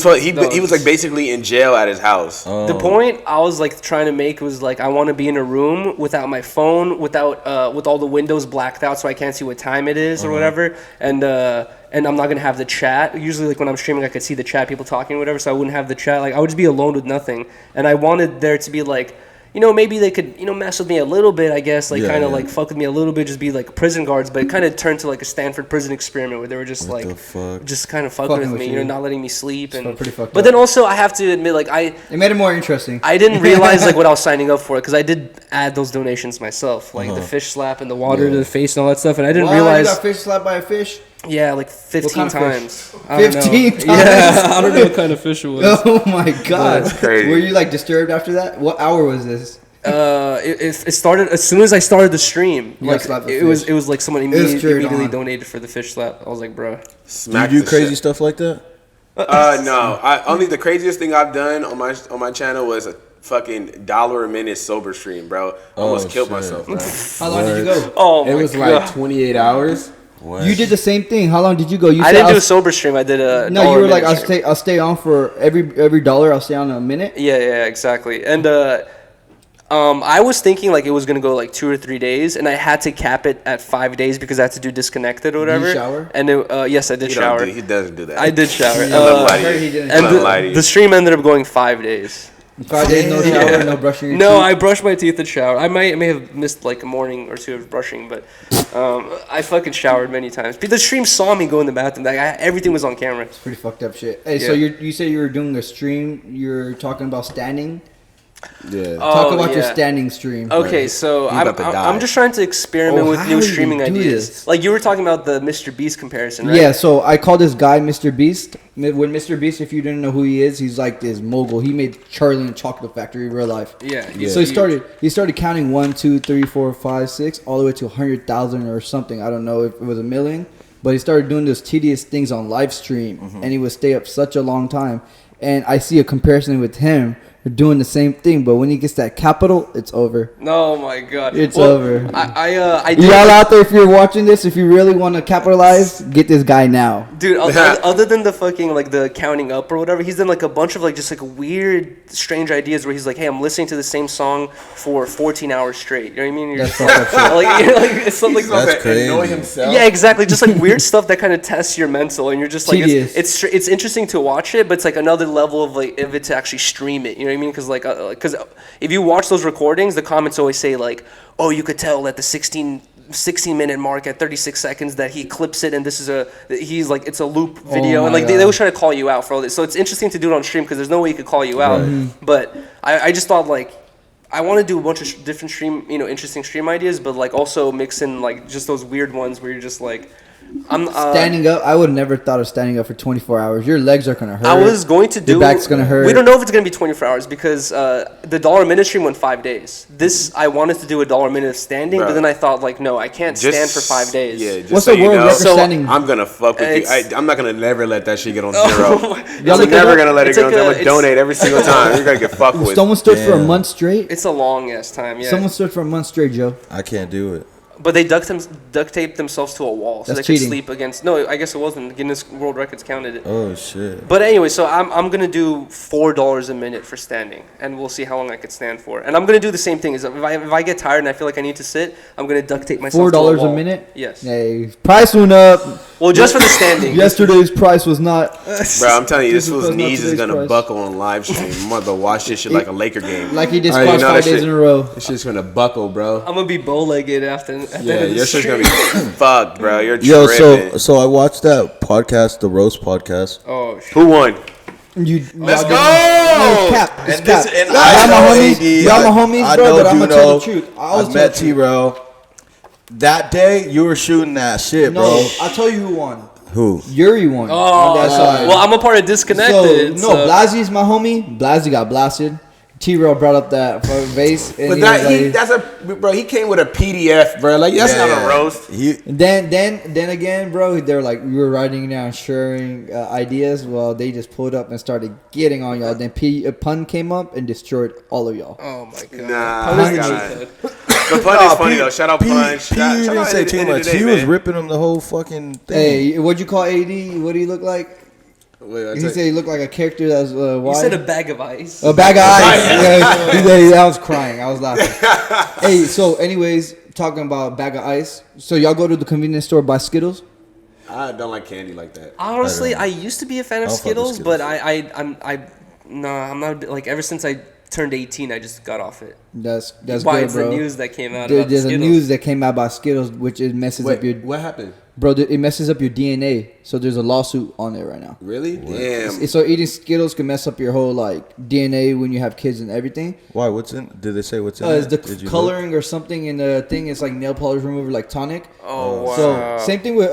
was like basically in jail at his house. The point I was like trying to make was like I want to be in a room without my phone, without with all the windows blacked out so I can't see what time it is or whatever, and I'm not gonna have the chat. Usually, like when I'm streaming, I could see the chat, people talking or whatever, so I wouldn't have the chat. Like I would just be alone with nothing, and I wanted there to be like, you know, maybe they could, you know, mess with me a little bit, I guess, like kind of like fuck with me a little bit, just be like prison guards, but it kind of turned to like a Stanford prison experiment where they were just What like, the fuck? just kind of fucking with me, you know, not letting me sleep, and pretty fucked but up. then also I have to admit, like it made it more interesting. I didn't realize like what I was signing up for because I did add those donations myself, like the fish slap and the water to the face and all that stuff, and I didn't realize. You got fish slapped by a fish? Yeah, like 15 times. 15 times? Yeah, I don't know what kind of fish it was. Oh my god. That's crazy. Were you like disturbed after that? What hour was this? It started as soon as I started the stream. You like slapped the it fish. was like someone immediately donated for the fish slap. I was like, bro. Do you do crazy stuff like that? No. Only the craziest thing I've done on my channel was a fucking $1 a minute sober stream, bro. Almost killed myself, bro. How long did you go? Oh my god. It was like 28 hours. What? You did the same thing. How long did you go? You I didn't do a sober stream. I did a. No, you were like, I'll stay on for every dollar. I'll stay on a minute. Yeah, exactly. And I was thinking like it was gonna go like 2 or 3 days, and I had to cap it at 5 days because I had to do disconnected or whatever. Did you shower? And yes, I did shower. He doesn't do that. I did shower. I heard he didn't. And the stream ended up going 5 days. 5 days no shower, no brushing your No, teeth. I brush my teeth and shower. I may have missed like a morning or two of brushing, but I fucking showered many times. The stream saw me go in the bathroom. Like everything was on camera. Pretty fucked up shit. Hey, so you say you were doing a stream. You're talking about standing. Yeah. Talk about your standing stream. Okay, so I'm just trying to experiment with new streaming ideas. Like you were talking about the Mr. Beast comparison, right? Yeah, so I call this guy Mr. Beast. When Mr. Beast, if you didn't know who he is, he's like this mogul. He made Charlie and the Chocolate Factory in real life. Yeah. So he started counting 1, 2, 3, 4, 5, 6, all the way to 100,000 or something. I don't know if it was a million, but he started doing those tedious things on live stream, and he would stay up such a long time. And I see a comparison with him. They're doing the same thing, but when he gets that capital, it's over. Oh my god, it's over. I y'all out there, if you're watching this, if you really want to capitalize, get this guy now, dude. Other than the fucking like the counting up or whatever, he's done like a bunch of like just like weird, strange ideas where he's like, hey, I'm listening to the same song for 14 hours straight. You know what I mean? You're just, it's something like that's crazy. Annoy himself. Yeah, exactly. Just like weird stuff that kind of tests your mental, and you're just like, tedious. It's interesting to watch it, but it's like another level of like of it to actually stream it. You know what I mean? Because if you watch those recordings, the comments always say like, oh, you could tell at the 16-minute mark at 36 seconds that he clips it, and he's like, it's a loop video, and like they always try to call you out for all this. So it's interesting to do it on stream because there's no way you could call you out. But I just thought like, I want to do a bunch of different interesting stream ideas, but like also mix in like just those weird ones where you're just like, I'm standing up. I would never thought of standing up for 24 hours. Your legs are gonna hurt. I was going to do. Your back's gonna hurt. We don't know if it's gonna be 24 hours because the dollar a minute stream went 5 days. This I wanted to do a dollar a minute of standing, but then I thought like, no, I can't stand for 5 days. Yeah. Just What's so the world record standing? I'm gonna fuck with you. I'm not gonna never let that shit get on 0. Y'all I'm never gonna let it it's get like on 0. I'm gonna donate every single time. You're gonna get fucked with. Someone stood for a month straight. It's a long ass time. Yeah. Someone stood for a month straight, Joe. I can't do it. But they duct taped themselves to a wall so That's they could cheating. sleep against. No, I guess it wasn't. Guinness World Records counted it. Oh shit. But anyway, so I'm gonna do $4 a minute for standing, and we'll see how long I could stand for. And I'm gonna do the same thing. Is if I get tired and I feel like I need to sit, I'm gonna duct tape myself. $4 to a a wall. minute. Yes. Hey, price went up. Well, just for the standing. Yesterday's price was not. Bro, I'm telling you, this fool's This was not knees is today's gonna price. buckle on live stream. I'm about to watch this shit like a Laker game. Like he did Alright, squats you know 5 that days shit- in a row. This shit's gonna buckle, bro. I'm gonna be bow-legged after. Yeah, your shit's gonna be fucked, bro. You're Yo, tripping. so I watched that podcast, the roast podcast. Oh shit. Who won? Let's go! No, it's cap. It's And cap. this- and Y'all I my know homies. AD, Y'all my homies, I bro. know But I'm gonna tell the Juno. truth. I always I tell met the truth. T-Ro. That day, you were shooting that shit, No, bro. I'll tell you who won. Who? Yuri won. Oh, on that side. well, I'm a part of Disconnected. So, no, Blasie's my homie. Blasie got blasted. T-Rail brought up that vase. And But he that was like, he came with a PDF, bro. Like that's not a roast. Then again, bro, they're like, we were writing down, sharing ideas. Well, they just pulled up and started getting on y'all. Then a pun came up and destroyed all of y'all. Oh my god. Nah, Pun is I the gotta- cheat code. The pun is funny though. Shout out Punch. P didn't say too much. He was ripping him the whole fucking thing. Hey, what'd you call AD? What do you look like? He said he looked like a character that's You wide. said a bag of ice. A bag of ice. I was crying. I was laughing. Hey, so anyways, talking about bag of ice. So y'all go to the convenience store buy Skittles? I don't like candy like that. Honestly, I used to be a fan of I don't fuck with Skittles, Skittles. but I'm not like ever since I turned 18, I just got off it. That's Why good, it's bro. the news that came out about There's a Skittles. news that came out about Skittles, which it messes up your what happened? bro. It messes up your DNA. So there's a lawsuit on it right now. Really? Damn. So eating Skittles can mess up your whole like DNA when you have kids and everything. Why? What's in? Did they say what's in? It's it? the Did you coloring or something in the thing. It's like nail polish remover, like tonic. Oh wow. So same thing with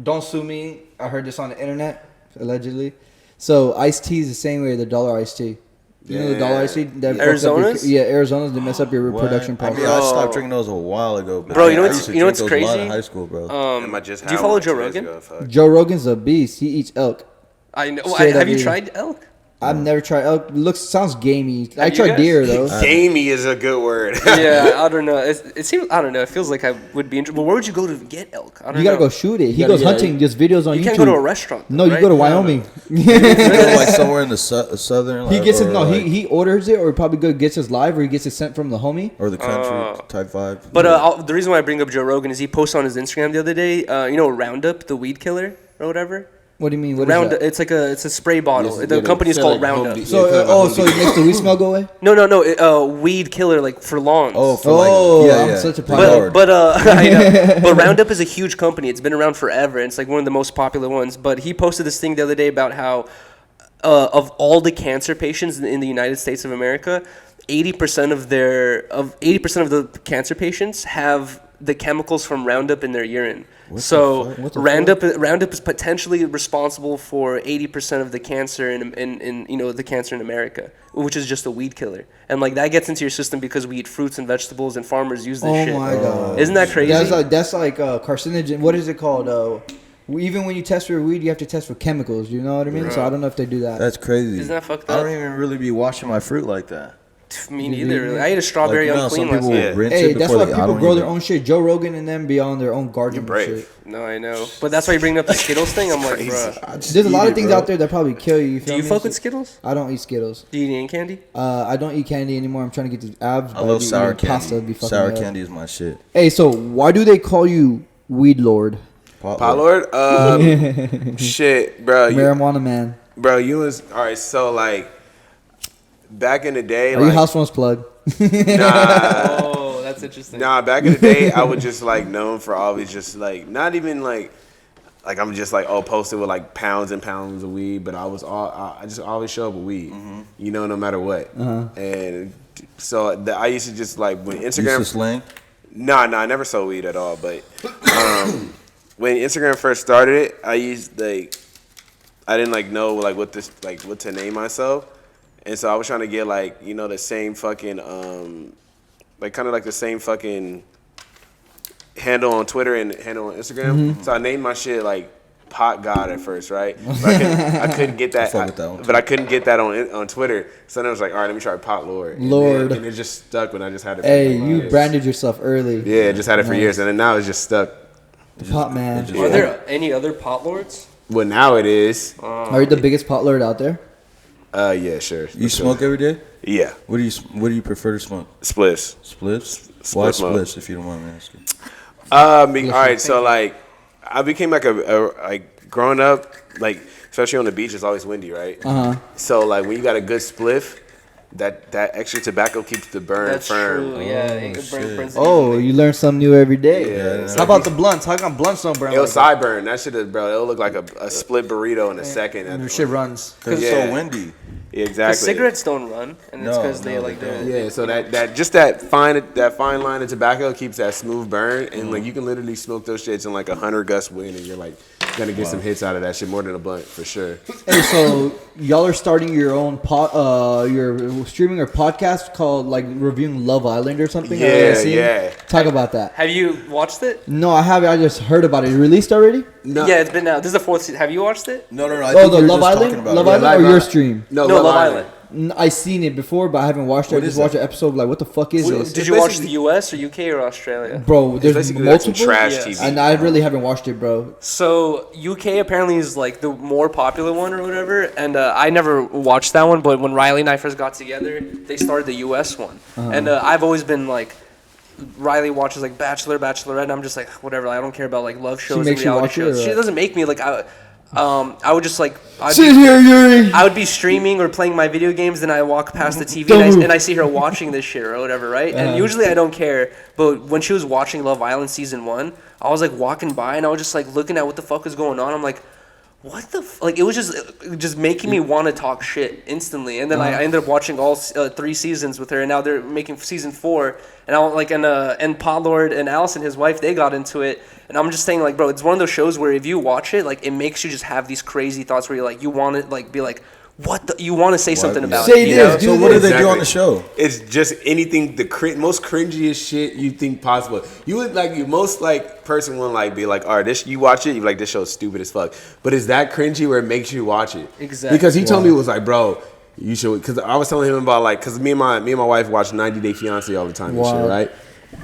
don't sue me. I heard this on the internet allegedly. So iced tea is the same way the dollar iced tea. You know the dollar iced tea that fucks up Arizona's? Arizona's they mess up your What? reproduction I mean, process. I stopped drinking those a while ago. Bro, you know I what's- used to you know drink what's those a lot crazy? in high school, bro. Am I just do you follow high Joe 2 days Rogan? ago? Fuck. Joe Rogan's a beast. He eats elk. I know. Straight Have up you eating. tried elk? I've never tried elk. Sounds gamey. I you tried guys? deer though. Gamey is a good word. Yeah, I don't know. It seems I don't know. It feels like I would be interested. But where would you go to get elk? I don't You gotta know. go shoot it. He gotta goes get- hunting. Just videos on You YouTube. can't go to a restaurant. No, you right? go to Wyoming. Like somewhere in the southern. He gets it. No, like, he orders it, or probably gets his live, or he gets it sent from the homie. or the country type vibe. But the reason why I bring up Joe Rogan is he posted on his Instagram the other day. You know Roundup, the weed killer or whatever. What do you mean? What Round. is that? It's a spray bottle. Yes, the yeah, company is they called sell, like, Roundup. Home So, Yeah, so it makes the weed smell go away? No, weed killer like for lawns. Oh, for I'm such a Potlord. I know. But Roundup is a huge company. It's been around forever. And it's like one of the most popular ones. But he posted this thing the other day about how of all the cancer patients in the United States of America, 80% of the cancer patients have the chemicals from Roundup in their urine. So Roundup is potentially responsible for 80% of the cancer in the cancer in America, which is just a weed killer. And like that gets into your system because we eat fruits and vegetables and farmers use this shit. Oh my god! Isn't that crazy? That's like carcinogen. What is it called? Even when you test for weed, you have to test for chemicals. You know what I mean? So I don't know if they do that. That's crazy. Isn't that fucked I up? don't even really be washing my fruit like that. Me neither. Really. I ate a strawberry Like, unclean some last people night. rinse Hey, it that's before why they- I people don't grow their even- own shit. Joe Rogan and them be on their own garden and brave. shit. No, I know. But that's why you bring up the Skittles thing. I'm like, Crazy. bruh. There's a lot eat of it, things bro. out there that probably kill you. Do you fuck with Skittles? I don't eat Skittles. Do you eat any candy? I don't eat candy anymore. I'm trying to get these abs. I but love be sour eating Pasta candy. be fucking Sour me up. candy is my shit. Hey, so why do they call you Weed Lord? Potlord? Shit, bro. Marijuana Man. Bro, you was all right. So like, back in the day, Are you like, house phones plug? nah, Oh, that's interesting. nah. Back in the day, I was just like known for always just like not even like I'm just like posted with like pounds and pounds of weed, but I just always show up with weed, you know, no matter what. And so I used to just like when Used Instagram. to slang? Nah, I never sold weed at all. But when Instagram first started, I used like I didn't like know like what to name myself, and so I was trying to get like the same fucking like kind of like the same fucking handle on Twitter and handle on Instagram. So I named my shit like Pot God at first, right? But I couldn't get that. fuck with that one, too. But I couldn't get that on Twitter. So then I was like, all right, let me try Potlord. And it just stuck when I just had it. For Hey, like you years. branded yourself early. Yeah, just had it for Nice. years, and then now it's just stuck. The Pot Man. Are there any other pot lords? Well, now it is. Are you the biggest pot lord out there? Yeah, sure. You smoke every day? Yeah, What do you prefer to smoke? spliffs. Spliffs? Split Why smoke. spliffs, if you don't mind me asking? All right, so like, I became like like growing up, like especially on the beach, it's always windy, right? So like when you got a good spliff, that extra tobacco keeps the burn That's firm. true. Yeah, it burns Oh, you learn something new every day. Yeah. How about the blunts? How come blunts don't burn? It'll like that? sideburn. That shit, bro. It'll look like a split burrito in a second. Your shit runs. Because it's Yeah. so windy. Yeah, exactly. Cigarettes don't run, and it's No, because they no, like they don't. Yeah, so that fine line of tobacco keeps that smooth burn, and like you can literally smoke those shits in like 100 gust wind, and you're like gonna get some hits out of that shit more than a blunt for sure. Hey, so y'all are starting your own your streaming or podcast called like reviewing Love Island or something? Yeah, yeah. Talk about that. Have you watched it? No, I haven't. I just heard about it. It released already? No. Yeah, it's been out. This is the 4th season. Have you watched it? No. I Oh, think the you were Love just talking Island? about Love it. Island Live or your Island. stream? No, No, Love Island. I seen it before, but I haven't watched it. I What just is watched that? an episode. Like, what the fuck is this? Did you watch basically- the U.S. or UK or Australia? Bro, there's Basically, that's some multiple. trash Yes. TV. And I really haven't watched it, bro. So UK apparently is like the more popular one or whatever, and I never watched that one. But when Riley and I first got together, they started the US one, and I've always been like, Riley watches like Bachelor, Bachelorette, and I'm just like whatever. I don't care about like love shows and makes you reality watch it, shows. or She what? doesn't make me like I would just like Sit here, Yuri. I would be streaming or playing my video games, then I walk past the TV and I see her watching this shit or whatever, right? And usually I don't care, but when she was watching Love Island season 1, I was like walking by and I was just like looking at what the fuck was going on. I'm like, what the like? It was just making me want to talk shit instantly. And then I ended up watching all 3 seasons with her, and now they're making season 4. And I like and Potlord and Allison, his wife, they got into it. And I'm just saying, like, bro, it's one of those shows where if you watch it, like, it makes you just have these crazy thoughts where you're like, you want to like be like, what the, you want to say something about Say it. You this, know? dude. So what do they do Exactly. on the show? It's just anything most cringiest shit you think possible. You would like you most like person would like be like, all right, this you watch it, you like this show's stupid as fuck. But it's that cringy where it makes you watch it. Exactly. Because he told me it was like, bro, you should. Because I was telling him about like, because me and my wife watch 90 Day Fiance all the time and Wow. shit, right?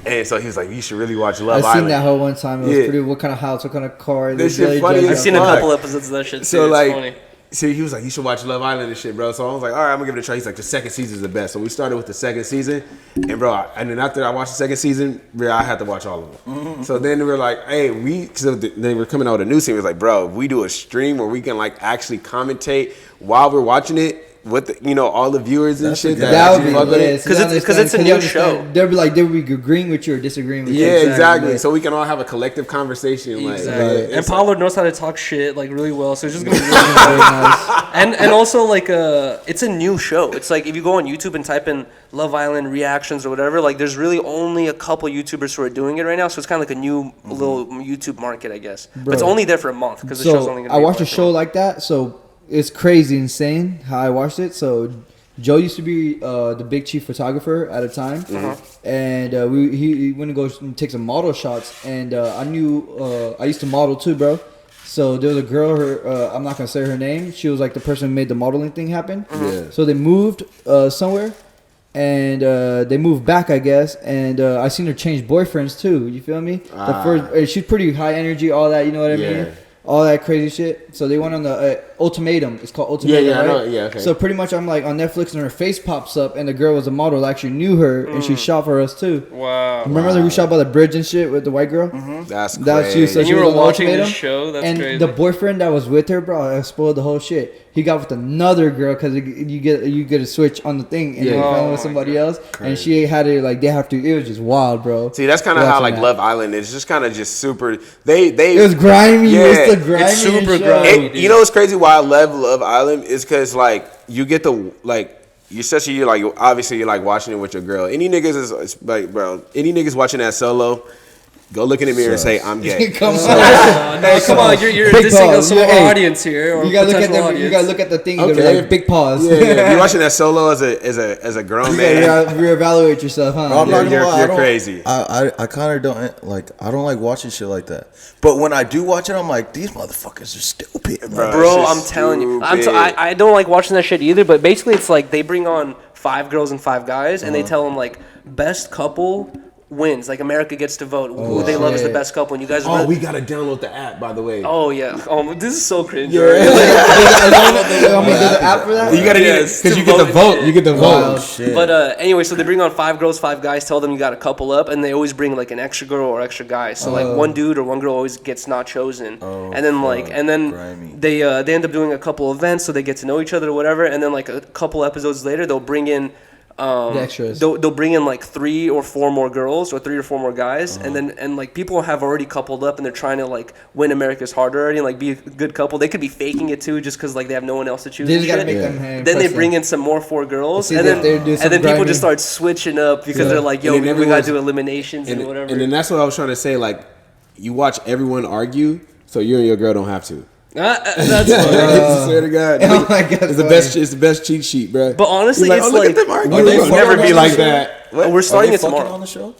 And so he was like, you should really watch Love I Island. seen that whole one time. It was Yeah. pretty. What kind of house? What kind of car? That They shit really funny judge as I've us. seen a fuck. couple episodes of that shit too. So It's like, funny. See, he was like, you should watch Love Island and shit, bro. So I was like, all right, I'm gonna give it a try. He's like, the second season is the best. So we started with the second season, and bro, and then after I watched the second season, bro, I had to watch all of them. Mm-hmm. So then we were like, hey, so they were coming out with a new season. It was like, bro, if we do a stream where we can like actually commentate while we're watching it with all the viewers and shit. That would be lit. Because it's a new show. They'll be agreeing with you or disagreeing with you. Yeah, exactly. So we can all have a collective conversation. Exactly. And Potlord knows how to talk shit like really well, so it's just gonna be really nice. And also like it's a new show. It's like if you go on YouTube and type in Love Island reactions or whatever, like there's really only a couple YouTubers who are doing it right now. So it's kind of like a new little YouTube market, I guess. But it's only there for a month because the show's only gonna be. I watched a show like that, so it's crazy insane how I watched it. So Joe used to be the big chief photographer at a time, and he went to go and take some model shots. And I knew I used to model too, bro. So there was a girl, I'm not gonna say her name. She was like the person who made the modeling thing happen. Yeah. So they moved somewhere, and they moved back, I guess. And I seen her change boyfriends too. You feel me? The first, she's pretty high energy, all that. You know what I mean? All that crazy shit. So they went on the Ultimatum. It's called Ultimatum, Yeah, right? I know. Yeah, okay. So pretty much I'm like on Netflix and her face pops up and the girl was a model that actually knew her and she shot for us too. Wow. Remember that we shot by the bridge and shit with the white girl? That's That's crazy. So And she you was were on watching Ultimatum, this show? That's and crazy. the boyfriend that was with her, bro, I spoiled the whole shit. He got with another girl because you get a switch on the thing and you found with somebody else. And she had it like they have to. It was just wild, bro. See, that's kind of how like that. Love Island is. Just kind of just super. They. It was grimy. Yeah, It's the grimy. it's super show. grimy. You know what's crazy? Why I love Love Island is because like you get the like. Especially you're like obviously you're like watching it with your girl. Any niggas is like bro. Any niggas watching that solo. Go look in the mirror and say, I'm gay. Come on. Hey, come on, you're Big dissing pause. some of Hey, our audience here. Or You gotta look at potential them. You audience. gotta look at the thing. You Okay. gotta be like big pause. Yeah. If you're watching that solo as a grown man. You reevaluate yourself, huh? I'm not gonna lie, You're crazy. I kind of don't like. I don't like watching shit like that. But when I do watch it, I'm like, these motherfuckers are stupid, Bro. Bro, It's I'm just telling you. stupid. I don't like watching that shit either, but basically it's like they bring on 5 girls and 5 guys, and they tell them, like, best couple wins. Like, America gets to vote who they love as the best couple, and you guys Oh, we gotta download the app, by the way. Oh, yeah. Oh, this is so cringe. There's an app for that. You gotta do this because you get the vote. You get the vote. Shit. But anyway, so they bring on 5 girls, 5 guys, tell them you got a couple up, and they always bring like an extra girl or extra guy. So like one dude or one girl always gets not chosen, and then grimy. they end up doing a couple events so they get to know each other or whatever, and then like a couple episodes later they'll bring in. The extras. They'll bring in like 3 or 4 more girls or 3 or 4 more guys, and like people have already coupled up and they're trying to like win America's heart already and like be a good couple. They could be faking it too just because like they have no one else to choose. They and just gotta shit. make them. Then they bring in some more 4 girls, See and if they do then some people grimy- just start switching up because they're like, yo, And then we gotta everyone's- do eliminations and whatever. And then that's what I was trying to say. Like, you watch everyone argue, so you and your girl don't have to. That's funny. I swear to God. Oh my God, It's the best. It's the best cheat sheet, bro. But honestly, You're it's oh, look like at them arguing. Are they It'll never fucking be on like the that. we're starting Are it they fucking tomorrow. on the show?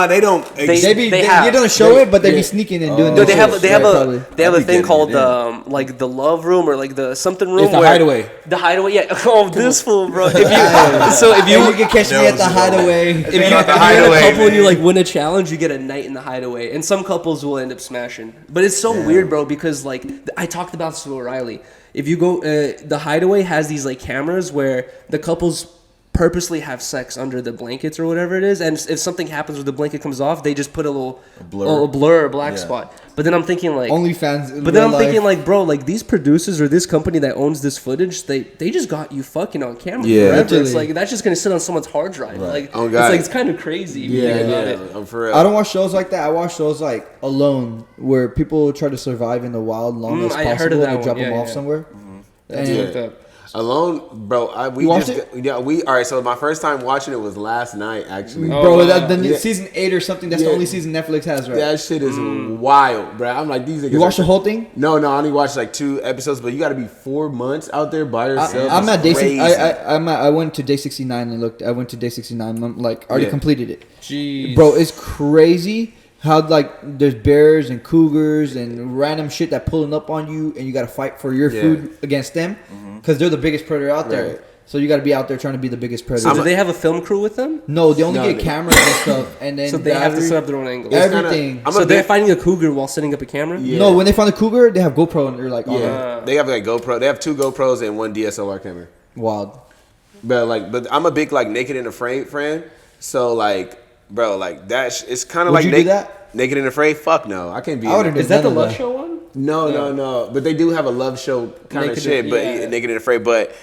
They don't. They have. don't show it, but they be sneaking and doing. No, that they have shit. they have Yeah, a probably. they have a I'd be thing getting called it like the love room or like the something room. It's the where- hideaway. The hideaway, yeah. Oh, this fool, bro. If you so if You you can catch me at the hideaway. if you're in hideaway, a couple and man. you like win a challenge, you get a night in the hideaway. And some couples will end up smashing. But it's so weird, bro, because like I talked about this with O'Reilly. If you go, the hideaway has these like cameras where the couples purposely have sex under the blankets or whatever it is, and if something happens where the blanket comes off, they just put a little blur, a black spot. But then I'm thinking like OnlyFans. But then I'm thinking like, bro, like these producers or this company that owns this footage, they just got you fucking on camera Yeah. forever. Literally. It's like that's just gonna sit on someone's hard drive. Like Oh, it's God. like it's kind of crazy. If you think about it. I'm for real. I don't watch shows like that. I watch shows like Alone, where people try to survive in the wild long as I possible. heard of that and one. drop Yeah, them off yeah. somewhere. That's And- fucked up. Alone, bro. We You watched just it? yeah. We all right. So my first time watching it was last night, actually. Bro, wow. that, Yeah. season 8 or something. That's the Yeah. only season Netflix has, right? That shit is wild, bro. I'm like these niggas. You watched are- the whole thing? No, I only watched like 2 episodes, but you got to be 4 months out there by yourself. I'm It's at day crazy. I went to day 69 and looked. I went to day 69. I'm like already Yeah. completed it. Jeez. Bro, it's crazy how like there's bears and cougars and random shit that pulling up on you and you gotta fight for your Yeah. food against them because they're the biggest predator out there. Right. So you got to be out there trying to be the biggest predator. So do they have a film crew with them? No, they only No, get cameras and stuff, and then So they have to set up their own angles. everything. So they're fighting a cougar while setting up a camera? Yeah. No, when they find the cougar, they have GoPro and they're like, oh, Yeah, they have like GoPro. They have 2 GoPros and 1 DSLR camera. wild. But I'm a big like Naked and Afraid fan. So like, bro, like that. It's kind of Would like you do that? Naked and Afraid. Fuck no, I can't be. I wouldn't in do Is that the none of Love Show one? No. But they do have a love show kind of Naked shit. and- But yeah. Naked and Afraid. But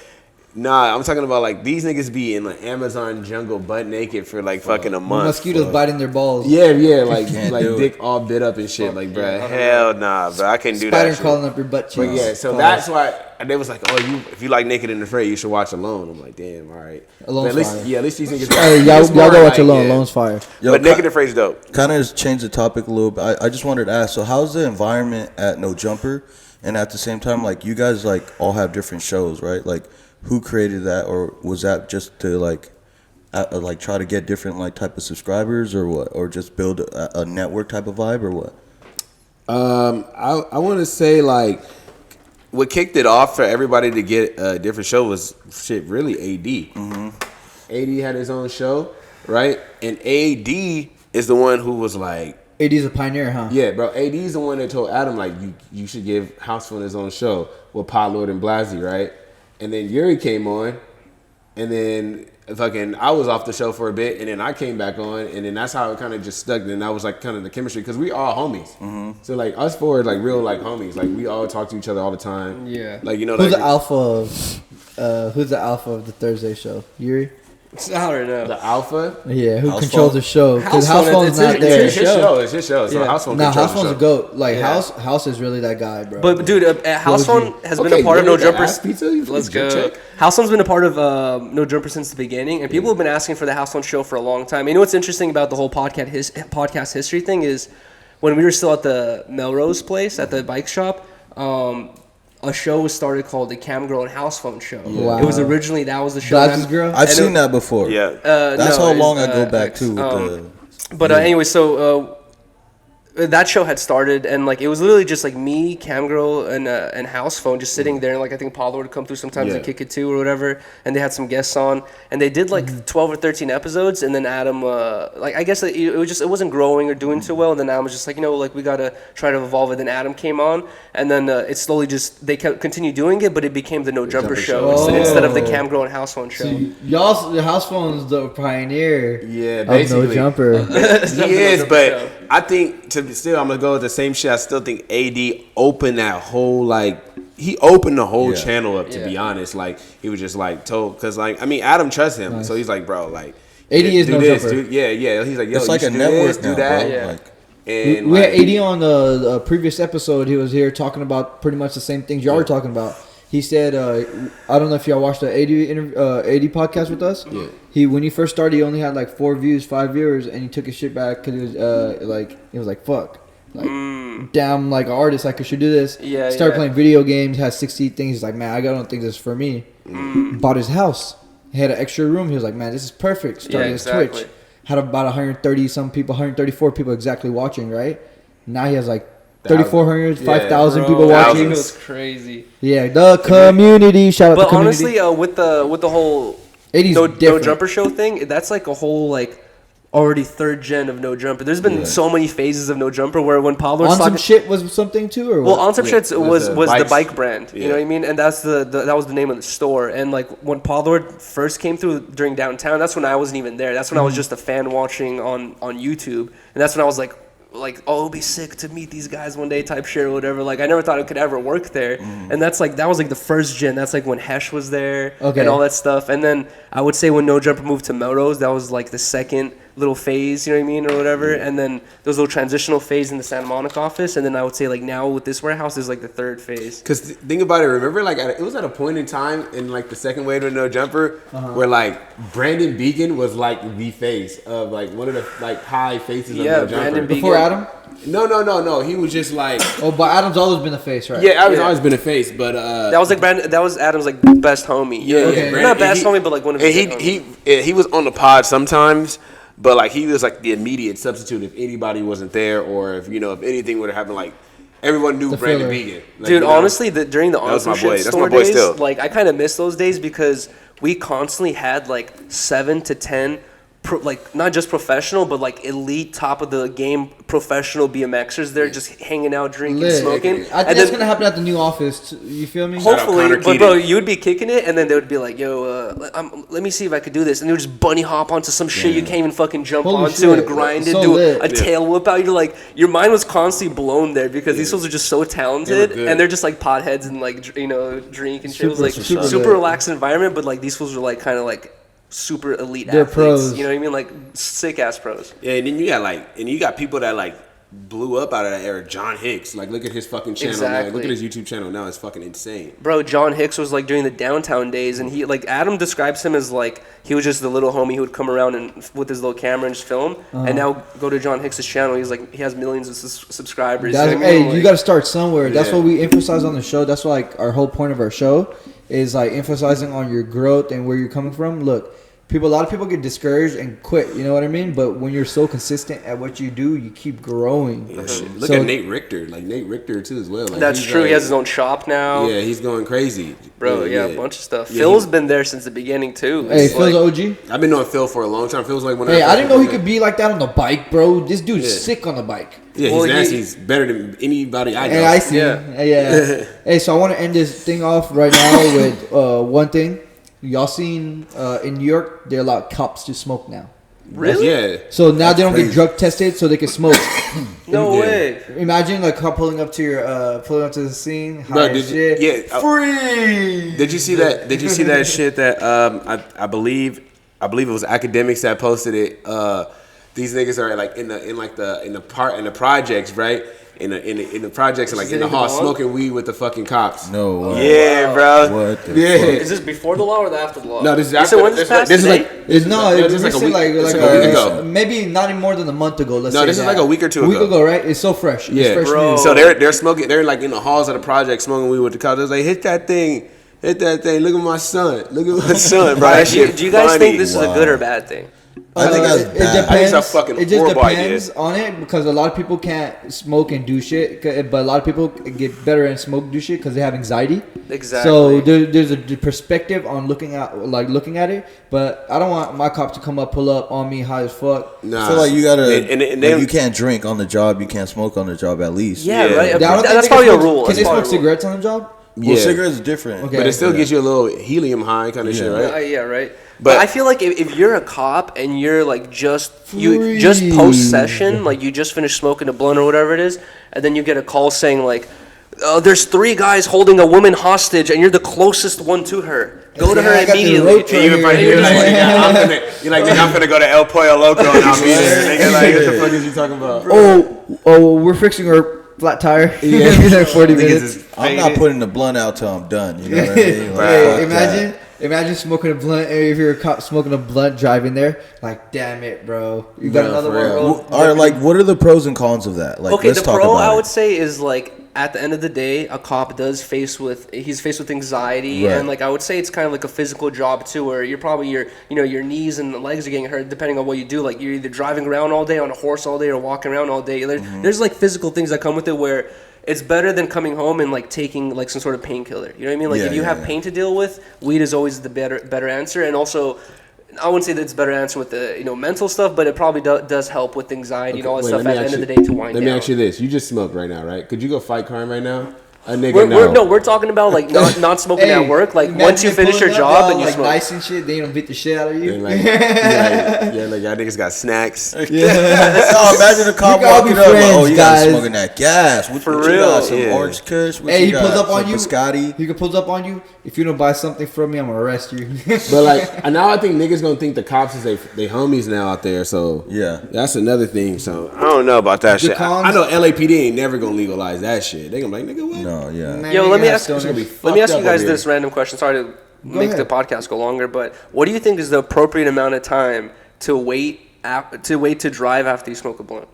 nah, I'm talking about like these niggas be in like Amazon jungle butt naked for like fucking a month. Mosquitoes biting their balls. Yeah, like Can't like do dick all bit up and shit. Like, bro, yeah, hell nah, bro, I can't do Spider that. Shit. crawling up your butt cheeks. But yeah, so that's why they was like, oh, if you like Naked and Afraid, you should watch Alone. I'm like, damn, all right. Alone's But at least, fire. yeah, at least these niggas. Hey, y'all go watch Alone. Alone's fire. Yo, But Naked and Afraid's dope. Kind of change the topic a little bit. I just wanted to ask. So, how's the environment at No Jumper? And at the same time, like you guys like all have different shows, right? Like, who created that, or was that just to like try to get different like type of subscribers, or what, or just build a network type of vibe, or what? I want to say like what kicked it off for everybody to get a different show was shit. Really, AD. Mm-hmm. AD had his own show, right? And AD is the one who was like, AD's a pioneer, huh? yeah, bro. AD's the one that told Adam like you should give House Phone his own show with Potlord and Blasey, right? And then Yuri came on, and then fucking I was off the show for a bit, and then I came back on, and then that's how it kind of just stuck. And that was like kind of the chemistry because we all homies. Mm-hmm. So like us four are like real like homies. Like we all talk to each other all the time. Yeah. Like you know. Who's like, the alpha of? Who's the alpha of the Thursday show? Yuri. I don't know. the alpha? Yeah, who House controls phone? the show? Because House House phone, Phone's it's not his- there. It's his show. It's his show. So Yeah. House Phone Nah, controls House the Phone's show. a goat. Like Yeah. House is really that guy, bro. But dude, House Phone has been a part of No Jumper. Let's go. House Phone's been a part of No Jumper since the beginning, and people have been asking for the House Phone show for a long time. You know what's interesting about the whole podcast history thing is when we were still at the Melrose place at the bike shop. A show was started called the Cam Girl and House Phone Show. Wow. It was originally that was the show. Blasey's girl. I've And seen that before. Yeah. That's no, how it's, long I go back X. to. With But anyway, so that show had started, and like it was literally just like me, Camgirl, and House Phone just sitting there, and like I think Potlord would come through sometimes to Yeah. kick it too or whatever, and they had some guests on, and they did like 12 or 13 episodes, and then Adam, like I guess it wasn't growing or doing too well, and then Adam was just like, like we gotta try to evolve it. Then Adam came on, and then it slowly just they kept continue doing it, but it became the No Jumper show instead of the Camgirl and House Phone show. Y'all, the House Phone's the pioneer. Yeah, of basically. No Jumper. He is, but I think I'm gonna go with the same shit. I still think AD opened that whole he opened the whole channel up. To be honest, like he was just like told because like I mean Adam trusts him, so he's like bro like AD is do No this, Jumper. yeah. He's like yo, it's like you a should do network this, now, do that, bro. Yeah. Like, and We like, had AD on the previous episode. He was here talking about pretty much the same things y'all were talking about. He said, I don't know if y'all watched the AD podcast with us. Yeah. When he first started, he only had like 5 viewers, and he took his shit back because he was like fuck. Like, damn, like an artist, like I should do this. Yeah, Started yeah. playing video games, has 60 things. He's like, man, I don't think this is for me. Bought his house. He had an extra room. He was like, man, this is perfect. Started his exactly. Twitch. Had about 134 people exactly watching, right? Now he has like 3,400, 5,000 people Bro, watching. It was crazy. Yeah, the community. Shout out But the community. honestly, with the whole 80's no different. Jumper show thing, that's like a whole like already third gen of No Jumper. There's been so many phases of No Jumper where when Potlord's On some talking, shit was something too, or well, what? on some shit was the the bikes. bike brand. You know what I mean? And that's that was the name of the store. And like when Potlord first came through during downtown, that's when I wasn't even there. That's when I was just a fan watching on YouTube, and that's when I was like, oh, it'll be sick to meet these guys one day type shit or whatever. Like I never thought it could ever work there. And that was like the first gen. That's like when Hesh was there and all that stuff. And then I would say when No Jumper moved to Melrose, that was like the second little phase, you know what I mean, or whatever. And then there was a little transitional phase in the Santa Monica office. And then I would say like now with this warehouse is like the third phase. Because think about it, remember like it was at a point in time in like the second wave of No Jumper where like Brandon Beacon was like the face of like one of the like high faces of No Jumper. Brandon Beacon. Before Adam? No. He was just like But Adam's always been the face, right? yeah, Adam's always been a face, but That was like that was Adam's like best homie. Yeah, Okay. Brandon- Not best and homie, but like one of and his good homies. he was on the pod sometimes, but like he was like the immediate substitute if anybody wasn't there or if if anything would have happened. Like everyone knew The Brandon filler. Vegan. Like, Dude, you know, honestly, during the was my awesome boy. shit That's store my boy days, still. like I kind of miss those days because we constantly had like 7 to 10, like not just professional, but like elite, top of the game professional BMXers there, just hanging out, drinking, Lit. smoking. I think And that's then gonna happen at the new office. You feel me? Shout out hopefully, Connor but bro, Keating. you would be kicking it, and then they would be like, "Yo, let me see if I could do this," and they would just bunny hop onto some shit you can't even fucking jump Holy onto shit. and grind it, So do lit. a tail whip out. You're like, your mind was constantly blown there because these fools are just so talented, good. and they're just like potheads and like drink and shit. It was like Super super lit. relaxed environment, but like these fools were like kind of like super elite They're athletes. pros. You know what I mean? Like sick ass pros. Yeah, and then you got people that like blew up out of that era. John Hicks, like look at his fucking channel now. Exactly. Look at his YouTube channel now. It's fucking insane. Bro, John Hicks was like during the downtown days, and he like Adam describes him as like he was just the little homie who would come around and with his little camera and just film. And now go to John Hicks's channel, he's like he has millions of subscribers. That's, you know what I mean? hey, you Like, got to start somewhere. That's Yeah. what we emphasize on the show. That's like our whole point of our show is like emphasizing on your growth and where you're coming from. Look, a lot of people get discouraged and quit. You know what I mean? But when you're so consistent at what you do, you keep growing. Yeah, shit. Look So- at Nate Richter, like Nate Richter too as well. Like, that's he's true. like- He has his own shop now. Yeah, he's going crazy, Bro, yeah, a bunch of stuff. Yeah, Phil's been there since the beginning too. Hey, It's Phil's like, OG. I've been knowing Phil for a long time. Phil's like one. Hey, of I didn't know he could be like that on the bike, bro. This dude's Yeah. sick on the bike. Yeah, he's Well, he- nasty. He's better than anybody I know. Hey, I see. Yeah. Yeah. Hey, so I want to end this thing off right now with one thing. Y'all seen in New York, they allow cops to smoke now. really? Yeah. So now they don't crazy. get drug tested, so they can smoke. No Yeah. way. Imagine like a cop pulling up to your pulling up to the scene. Bro, High as did you- shit. yeah, Free. Did you see that? Did you see that shit that I believe it was academics that posted it. These niggas are like in the projects, right? In the projects and like in the Is it hall even on? smoking weed with the fucking cops. No. Yeah, bro. What the Yeah. fuck? Is this before the law or after the law? No, this is You after. said when's this passed? This is Today? like It's no, it's this is recent, like this is like a week ago. maybe not even more than a month ago. Let's No, say this is that. like a week or two A week ago. ago, right? It's so fresh. It's Yeah, fresh Bro. news. So they're smoking. They're like in the halls of the project smoking weed with the cops. They're like, hit that thing. Look at my son. Look at my son, bro. That Do you, shit do you guys funny. think this is a Wow. good or bad thing? I think that's it bad. depends. I think it's a fucking it just horrible idea. depends on it because a lot of people can't smoke and do shit, but a lot of people get better and smoke do shit because they have anxiety. Exactly. So there's a perspective on looking at it, but I don't want my cop to come up, pull up on me high as fuck. Nah. I feel like you gotta. And like, then- you can't drink on the job. You can't smoke on the job at least. Yeah, Yeah. right. I don't think That's they probably can a smoke- rule. Can That's they smoke probably a rule. cigarettes on the job? Well, Yeah. cigarettes is different. Okay. But it still gives you a little helium high kind of shit, right? Yeah, right. But- But I feel like if you're a cop and you're like just Free. post session, like you just finished smoking a blunt or whatever it is, and then you get a call saying like, "There's 3 guys holding a woman hostage, and you're the closest one to her. Go to Yeah, her I got the immediately." rope right You're like, here. nigga, I'm finna go to El Pollo Loco and I'll be there. Nigga, like, what the fuck is you talking about? Oh, we're fixing our flat tire. Yeah, like 40 minutes. I'm not putting the blunt out till I'm done. You know what I mean? Like, Hey, fuck that. imagine smoking a blunt. If you're a cop smoking a blunt driving there, like, damn it, bro. You got Bro, another for one, real. bro. All right, like, what are the pros and cons of that? Like, Okay, let's the talk pro about I it. would say is like at the end of the day, a cop he's faced with anxiety, Right. and like I would say it's kind of like a physical job too, where you're probably your knees and legs are getting hurt depending on what you do. Like you're either driving around all day on a horse all day or walking around all day. There's like physical things that come with it where it's better than coming home and like taking like some sort of painkiller. You know what I mean? Like Yeah, if you yeah, have yeah. pain to deal with, weed is always the better answer, and also. I wouldn't say that it's a better answer with the mental stuff, but it probably does help with anxiety and all that Wait, stuff let at me the end of the ask day you- to wind Let down. me ask you this: you just smoked right now, right? Could you go fight crime right now? A nigga, We're talking about like not smoking at work. Like imagine once you finish your pulling up, job y'all, and you like smoke. nice and shit, they don't beat the shit out of you. And like, like y'all niggas got snacks. Oh, imagine a cop We can all be walking up. Like, oh, friends, you guys. guys smoking that gas. What, For what you real, got? Some yeah. orange kush? What Hey, you he pulls got? up on Some you. biscotti? He can pull up on you. If you don't buy something from me, I'm gonna arrest you. But like, and now I think niggas gonna think the cops is they homies now out there. So Yeah. that's another thing. So I don't know about that The shit. cons- I know LAPD ain't never gonna legalize that shit. They gonna be like, nigga, what? No, yeah. Man, Yo, you let me have ask stoners. gonna be let me ask fucked you up guys over this random question. Sorry to make the ahead. podcast go longer, but what do you think is the appropriate amount of time to wait to drive after you smoke a blunt?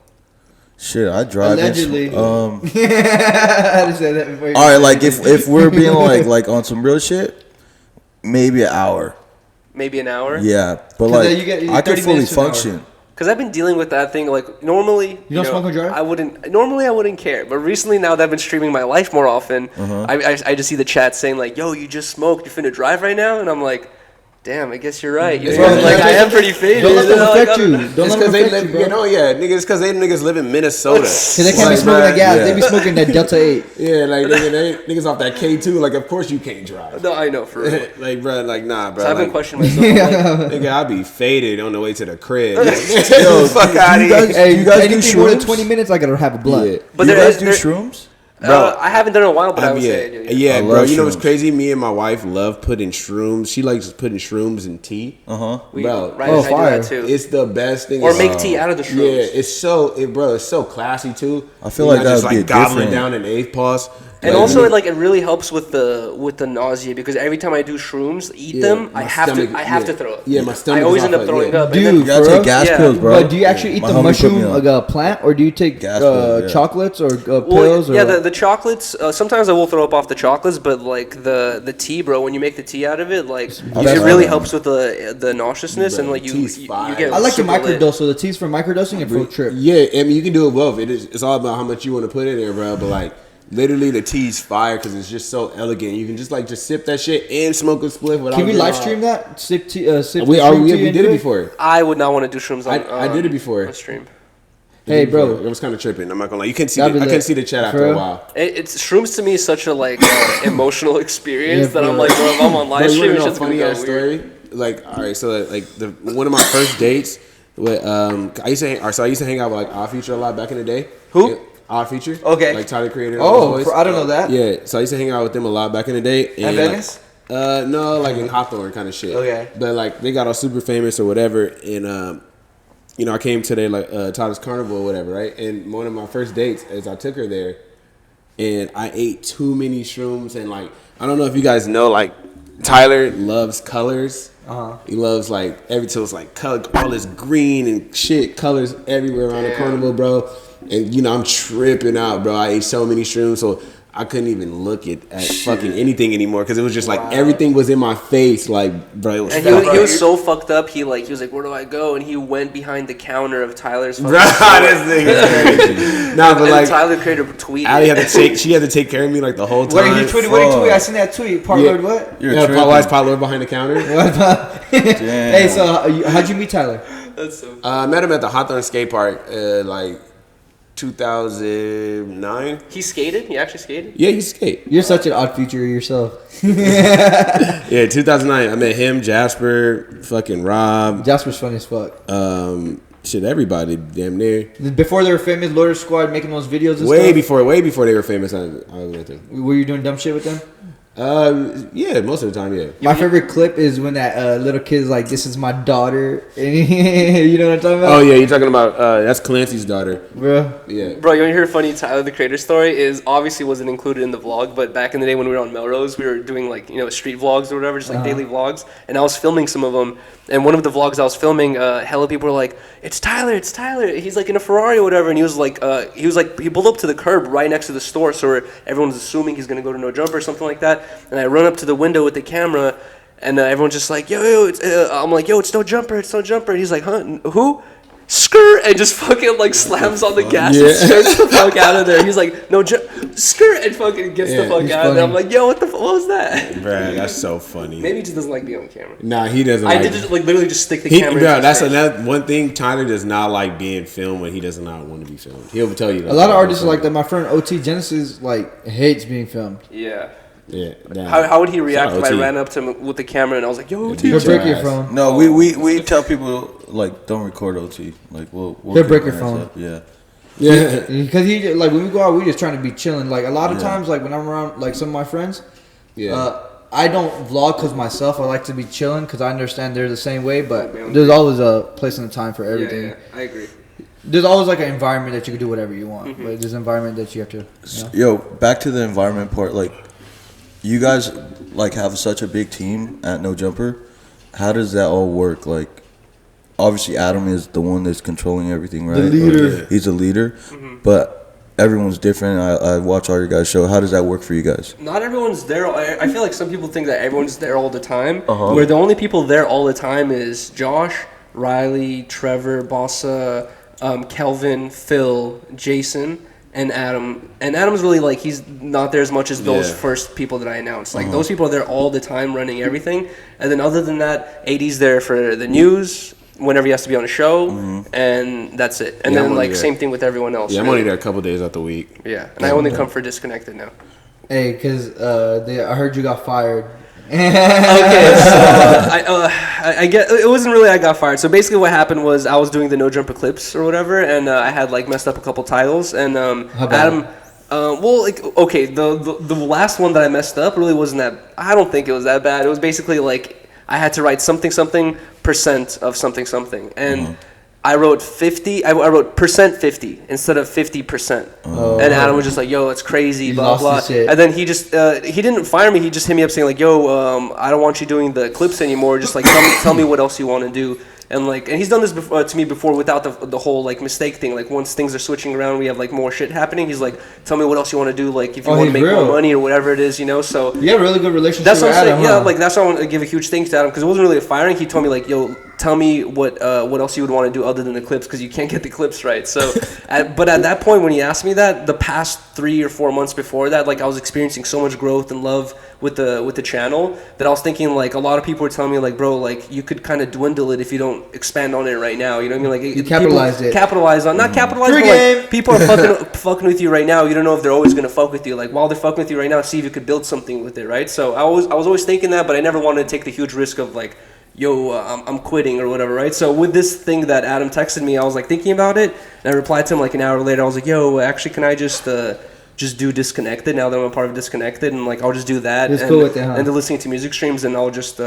Shit, I drive. Allegedly. All I had to say that before. right, like if we're being like on some real shit, maybe an hour. Maybe an hour. Yeah, but 'Cause like then you get I could 30 fully minutes to an hour. function. Because I've been dealing with that thing. Like normally, You don't smoke and drive? I wouldn't care. But recently, now that I've been streaming my life more often, I just see the chat saying like, "Yo, you just smoked. You finna drive right now?" And I'm like, damn, I guess you're right. You know? Like I am pretty faded. Don't let them affect you. It's Don't let because them they affect live, you, bro. niggas. It's because they niggas live in Minnesota. Because they can't be smoking that gas. They be smoking that Delta 8. Yeah, like niggas off that K2. Like, of course you can't drive. No, I know for real. Like, bro, like nah, bro. So I've been like, questioning myself. Like, nigga, I'll be faded on the way to the crib. Yo, fuck out of here. Hey, you guys do anything more than shrooms? 20 minutes, I gotta have a blunt. Yeah. but you there guys is do shrooms? Bro, I haven't done it in a while, but I would yeah, say yeah, I bro. love You know what's shrooms. crazy? Me and my wife love putting shrooms. She likes putting shrooms in tea. We, Bro, right, oh, I do fire. that too. It's the best thing. Or It's- make tea out of the shrooms. Yeah, it's so classy too. I feel You're like not that just would be like a gobbling different- down an eighth pause. And Like, also, it really helps with the nausea because every time I do shrooms, eat them, my I have stomach- to throw up. Yeah, my stomach I always is end off up like- throwing yeah. up. And Dude, then, You gotta For take real? gas Yeah. pills, bro. But do you actually eat My the homie put me mushroom on. like a plant, or do you take Gas pills, yeah. chocolates or well, pills? Or yeah, what? the chocolates. Sometimes I will throw up off the chocolates, but like the tea, bro. When you make the tea out of it, like it best really ever. helps with the nauseousness Bro, and like tea's you fire. get. I like the super lit. microdose. So the tea's for microdosing and for trip. Yeah, I mean you can do it both. It's all about how much you want to put in there, bro. But like literally the tea's fire because it's just so elegant. You can just sip that shit and smoke a spliff without. Can we getting live high. stream that? Sip tea. Sip We the stream tea we and did do it before. I would not want to do shrooms on. I did it before. On stream. Hey, It bro. was kind of tripping. I'm not gonna lie. You can see. That'd be I can lit. see the chat For after a real? while. It's shrooms to me is such a emotional experience Yeah, that I'm for like, bro, if I'm on Bro, live you stream, wanna it's know a just gonna funny go ass weird. story? Like, all right, so like one of my first dates with I used to hang out with like Odd Future a lot back in the day. Who? Yeah, Odd Future. Okay. Like Tyler Creator. Oh, those boys. I don't know that. Yeah, so I used to hang out with them a lot back in the day. At Venice? No, like in Hawthorne kind of shit. Okay. But like they got all super famous or whatever, and I came to their like Tyler's Carnival or whatever, right? And one of my first dates is I took her there, and I ate too many shrooms, and like I don't know if you guys know, like Tyler loves colors. He loves like so it's like color, all this green and shit colors everywhere around the carnival, bro. And I'm tripping out, bro. I ate so many shrooms, so I couldn't even look at fucking anything anymore because it was just like everything was in my face, like bro. It was And fucking- he was so fucked up. He was like, "Where do I go?" And he went behind the counter of Tyler's. Bro, this nigga crazy. Nah, but and like Tyler created a tweet. Allie she had to take care of me like the whole time. What did you tweet? What did you tweet? I seen that tweet. Potlord, what? You're Yeah, tripping. why is Potlord behind the counter? Hey, so how'd you meet Tyler? That's so. I met him at the Hawthorne skate park, like 2009. He skated. He actually skated. Yeah, he skate. You're such an odd feature yourself. Yeah, 2009. I met him, Jasper, fucking Rob, Jasper's funny as fuck. shit, everybody, damn near. Before they were famous, Lawyer Squad making those videos and Way stuff. before they were famous, I met them. Were you doing dumb shit with them? Yeah, most of the time, yeah. My favorite clip is when that little kid's like, "This is my daughter," and you know what I'm talking about? Oh yeah, you're talking about that's Clancy's daughter. Bro. Yeah. Bro, you want to hear a funny Tyler the Creator story? Is obviously wasn't included in the vlog, but back in the day when we were on Melrose, we were doing street vlogs or whatever, just like daily vlogs, and I was filming some of them. And one of the vlogs I was filming, hella people were like, "It's Tyler, it's Tyler. He's like in a Ferrari or whatever." And he he pulled up to the curb right next to the store, so everyone's assuming he's gonna go to No Jumper or something like that. And I run up to the window with the camera, and everyone's just like, "Yo, it's, I'm like, yo, it's No Jumper, it's No Jumper." And he's like, "Huh? Who?" Skirt, and just fucking slams on the gas and skirts the fuck out of there. He's like, "No, skirt," and fucking gets the fuck he's out. And funny. I'm like, "Yo, what was that?" Bruh, that's so funny. Maybe he just doesn't like being on camera. Nah, he doesn't. I like did just literally just stick the He, camera. bro, into that's his face. another one thing. Tyler does not like being filmed when he does not want to be filmed. He'll tell you that. A lot of artists are like that. My friend OT Genesis hates being filmed. Yeah. Yeah. Damn. How would he react if I OT. ran up to him with the camera and I was like, "Yo, OT"? He'll Beat break your your ass. phone. No, we tell people like don't record OT. Like we'll He'll keep break our your hands phone. up. Yeah. Yeah. Because he when we go out, we just trying to be chilling. Like a lot of Yeah. times, like when I'm around some of my friends, Yeah. I don't vlog because myself. I like to be chilling because I understand they're the same way. But there's always a place and a time for everything. I agree. There's always like an environment that you can do whatever you want. But there's an environment that you have to. Yo, back to the environment part. Like, you guys have such a big team at No Jumper. How does that all work? Like, obviously Adam is the one that's controlling everything, right? The leader. He's a leader, but everyone's different. I watch all your guys' show. How does that work for you guys? Not everyone's there. I feel like some people think that everyone's there all the time. Uh-huh. Where the only people there all the time is Josh, Riley, Trevor, Bossa, Kelvin, Phil, Jason, and Adam. And Adam's really like, he's not there as much as those first people that I announced. Like those people are there all the time running everything. And then other than that, AD's there for the news, whenever he has to be on a show, and that's it. And then like same thing with everyone else. Yeah, I'm only there a couple days out the week. Yeah, and I only come for Disconnected now. Hey, because I heard you got fired. Okay, so I get it wasn't really I got fired. So basically, what happened was I was doing the No Jumper clips or whatever, and I had like messed up a couple titles, and Adam. Well, like okay, the last one that I messed up really wasn't that. I don't think it was that bad. It was basically like I had to write something percent of something, and I wrote 50. I wrote percent 50 instead of 50%. And Adam was just like, "Yo, it's crazy, blah blah." And then he just he didn't fire me. He just hit me up saying like, "Yo, I don't want you doing the clips anymore. Just like tell me what else you want to do." And like, and he's done this before, to me before without the whole like mistake thing. Like once things are switching around, we have like more shit happening. He's like, "Tell me what else you want to do. Like if you want to make more money or whatever it is, you know." So you have a really good relationship. That's what I'm saying. Adam, Yeah, like that's why I want to give a huge thanks to Adam because it wasn't really a firing. He told me like, "Yo, tell me what else you would want to do other than the clips because you can't get the clips right." So, but at that point when he asked me that, the past 3 or 4 months before that, like I was experiencing so much growth and love with the channel that I was thinking like a lot of people were telling me like, bro, like you could kind of dwindle it if you don't expand on it right now. You know what I mean? Like you capitalized it. Capitalize on not capitalize, but like people are fucking with you right now. You don't know if they're always gonna fuck with you. Like while they're fucking with you right now, see if you could build something with it, right? So I was always thinking that, but I never wanted to take the huge risk of like, yo, I'm quitting or whatever, right? So with this thing that Adam texted me, I was like thinking about it, and I replied to him like an hour later. I was like, yo, actually, can I just do Disconnected now that I'm a part of Disconnected, and like I'll just do that. It's cool with that, huh? And the listening to music streams, and I'll just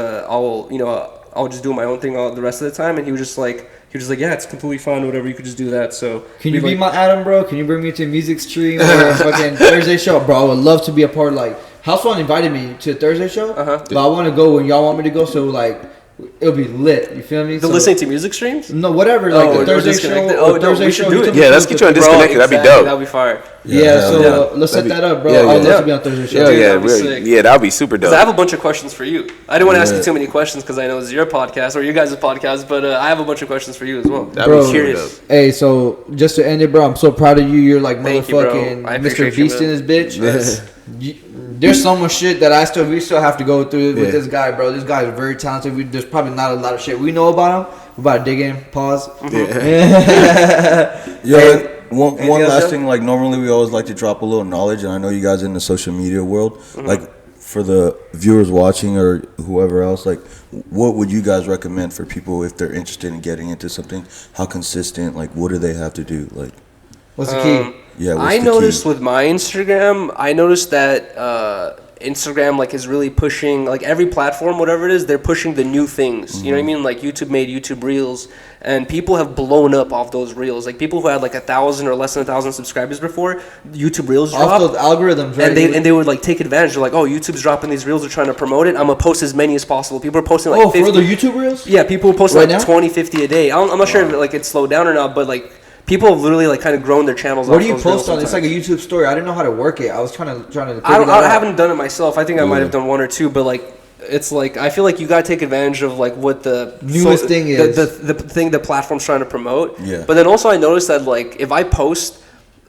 I'll just do my own thing all the rest of the time. And he was just like, yeah, it's completely fine, whatever. You could just do that. So can you be my Adam, bro? Can you bring me to a music stream or a fucking Thursday show, bro? I would love to be a part. Like House One invited me to a Thursday show, but I want to go when y'all want me to go. So like, it'll be lit. You feel me? The listening to music streams? No, whatever. Like the Thursday show. Thursday we should do it. Yeah, let's get you on Disconnected. That'd be dope. That'd be fire. Yeah, let's set that up, bro. I'd love to be on Thursday show. Yeah, that'd be super dope. I have a bunch of questions for you. I didn't want to ask you too many questions because I know it's your podcast or you guys' podcast, but I have a bunch of questions for you as well. That'd be curious. Hey, so just to end it, bro, I'm so proud of you. You're like motherfucking Mr. Beast in this bitch. There's so much shit that we still have to go through with this guy, bro. This guy is very talented. There's probably not a lot of shit we know about him. We're about to dig in. Pause. Yeah. One last thing, like normally we always like to drop a little knowledge, and I know you guys in the social media world, like for the viewers watching or whoever else, like what would you guys recommend for people if they're interested in getting into something? How consistent? Like what do they have to do? Like what's the key? Yeah, I noticed with my Instagram, that Instagram like is really pushing like every platform, whatever it is, they're pushing the new things. You know what I mean? Like YouTube made YouTube Reels, and people have blown up off those Reels. Like people who had like 1,000 or less than 1,000 subscribers before, YouTube Reels dropped. Off those algorithms, right? And they would like take advantage. They're like, oh, YouTube's dropping these Reels. They're trying to promote it. I'm gonna post as many as possible. People are posting like 50. For the YouTube Reels? Yeah, people are posting right like now? 20, 50 a day. I'm not sure if like it's slowed down or not, but like people have literally like kind of grown their channels. What do you post on? It's like a YouTube story. I didn't know how to work it. I was trying to figure that out. I haven't done it myself. I think I might have done one or two, but like it's like I feel like you gotta take advantage of like what the newest thing is, the thing the platform's trying to promote. Yeah. But then also I noticed that like if I post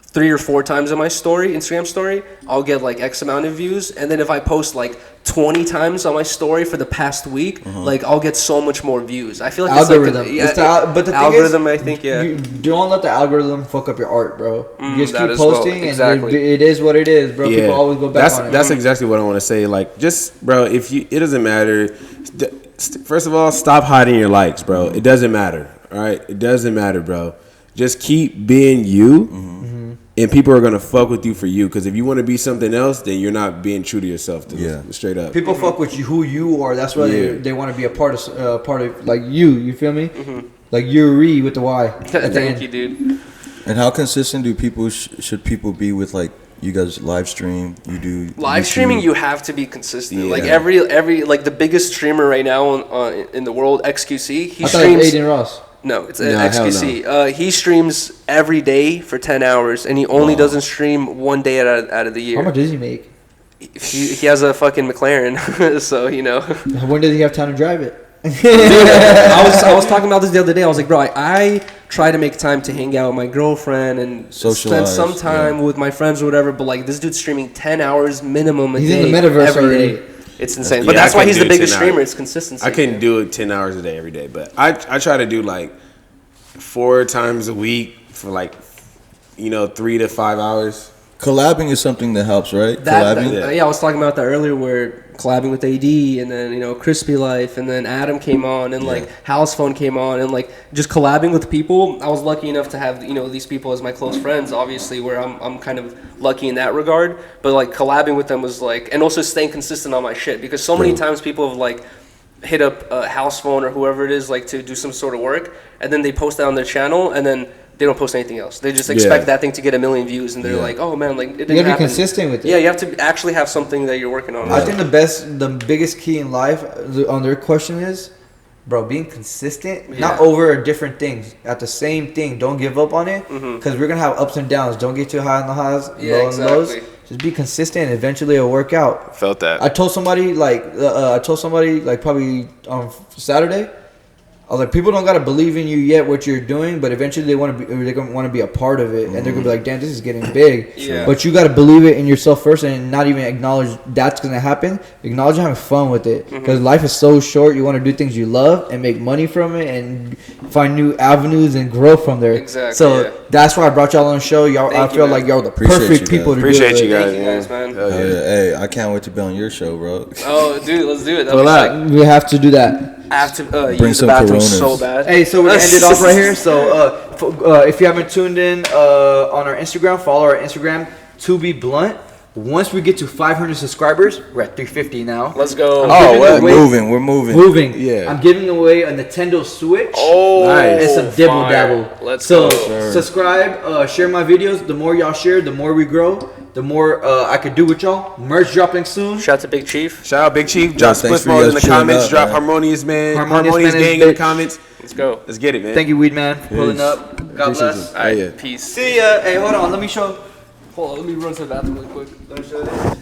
3 or 4 times on my Instagram story, I'll get like X amount of views, and then if I post like 20 times on my story for the past week, like I'll get so much more views. I feel like algorithm. It's like but the algorithm, thing is, I think, yeah. You don't let the algorithm fuck up your art, bro. You just keep posting, exactly. and it is what it is, bro. People always go back on it. That's exactly what I want to say. Like, just, bro, it doesn't matter. First of all, stop hiding your likes, bro. It doesn't matter, all right? It doesn't matter, bro. Just keep being you. And people are gonna fuck with you for you, because if you want to be something else, then you're not being true to yourself. Straight up. People fuck with you, who you are. That's why they want to be a part of like you. You feel me? Like Yuri with the Y. Thank you, dude. And how consistent do people should people be with like you guys live stream? You do live streaming. You have to be consistent. Like every like the biggest streamer right now in the world, XQC. He streams. Aiden Ross. No, it's XQC. He streams every day for 10 hours, and he only doesn't stream one day out of the year. How much does he make? He has a fucking McLaren, so you know. When does he have time to drive it? I was talking about this the other day. I was like, bro, I try to make time to hang out with my girlfriend and spend Socialize, some time with my friends or whatever. But like, this dude's streaming 10 hours minimum a He's day in the metaverse every already. day. It's insane. Yeah, But that's I why couldn't he's the do it biggest 10 hours. streamer. It's consistency. I couldn't do it 10 hours a day every day, but I try to do like 4 times a week for like 3 to 5 hours. Collabing is something that helps, right? Collabing. Yeah, I was talking about that earlier, where collabing with AD, and then Crispy Life, and then Adam came on, and like House Phone came on, and like just collabing with people. I was lucky enough to have these people as my close friends, obviously, where I'm kind of lucky in that regard. But like collabing with them was like, and also staying consistent on my shit, because so many times people have like hit up House Phone or whoever it is like to do some sort of work, and then they post that on their channel, and then they don't post anything else. They just expect that thing to get 1 million views, and they're like, "Oh man, like it didn't You gotta be happen." consistent with it. Yeah, you have to actually have something that you're working on. I think the biggest key in life on their question is, bro, being consistent, not over different things, at the same thing. Don't give up on it, because we're gonna have ups and downs. Don't get too high on the highs, low on the lows. Just be consistent, and eventually it'll work out. Felt that. I told somebody like probably on Saturday. I was like, people don't gotta believe in you yet what you're doing, but eventually they're gonna want to be a part of it, and they're gonna be like, damn, this is getting big. Yeah. But you gotta believe it in yourself first, and not even acknowledge that's gonna happen. Acknowledge having fun with it, because life is so short. You want to do things you love and make money from it, and find new avenues and grow from there. Exactly, So yeah. that's why I brought y'all on the show. I feel like y'all are the Appreciate perfect you people to Appreciate do it. you guys, Thank you guys, man. Hell yeah. Hey, I can't wait to be on your show, bro. Oh, dude, let's do it. Well, Like, We have to do that. I have to Bring use the some bathroom Coronas. so bad. Hey, so we're gonna end it off right here. So, if you haven't tuned in on our Instagram, follow our Instagram, To Be Blunt. Once we get to 500 subscribers, we're at 350 now. Let's go. I'm giving away- We're moving. Moving. Yeah. I'm giving away a Nintendo Switch. Oh, Nice. And some dibble fire. dabble. Let's so go. subscribe, share my videos. The more y'all share, the more we grow. The more I could do with y'all. Merch dropping soon. Shout out to Big Chief. Shout out Big Chief. Drop thanks Split for you Mode in guys the chilling comments. out, Drop man. Harmonious Man. Harmonious Harmonious Man is Gang in the bitch. comments. Let's go. Let's get it, man. Thank you, Weed Man, for pulling up. God Appreciate bless. you. All right, Yeah. peace. See ya. Hey, hold on. Let me show. Hold on, let me run to the bathroom really quick. Let me show this.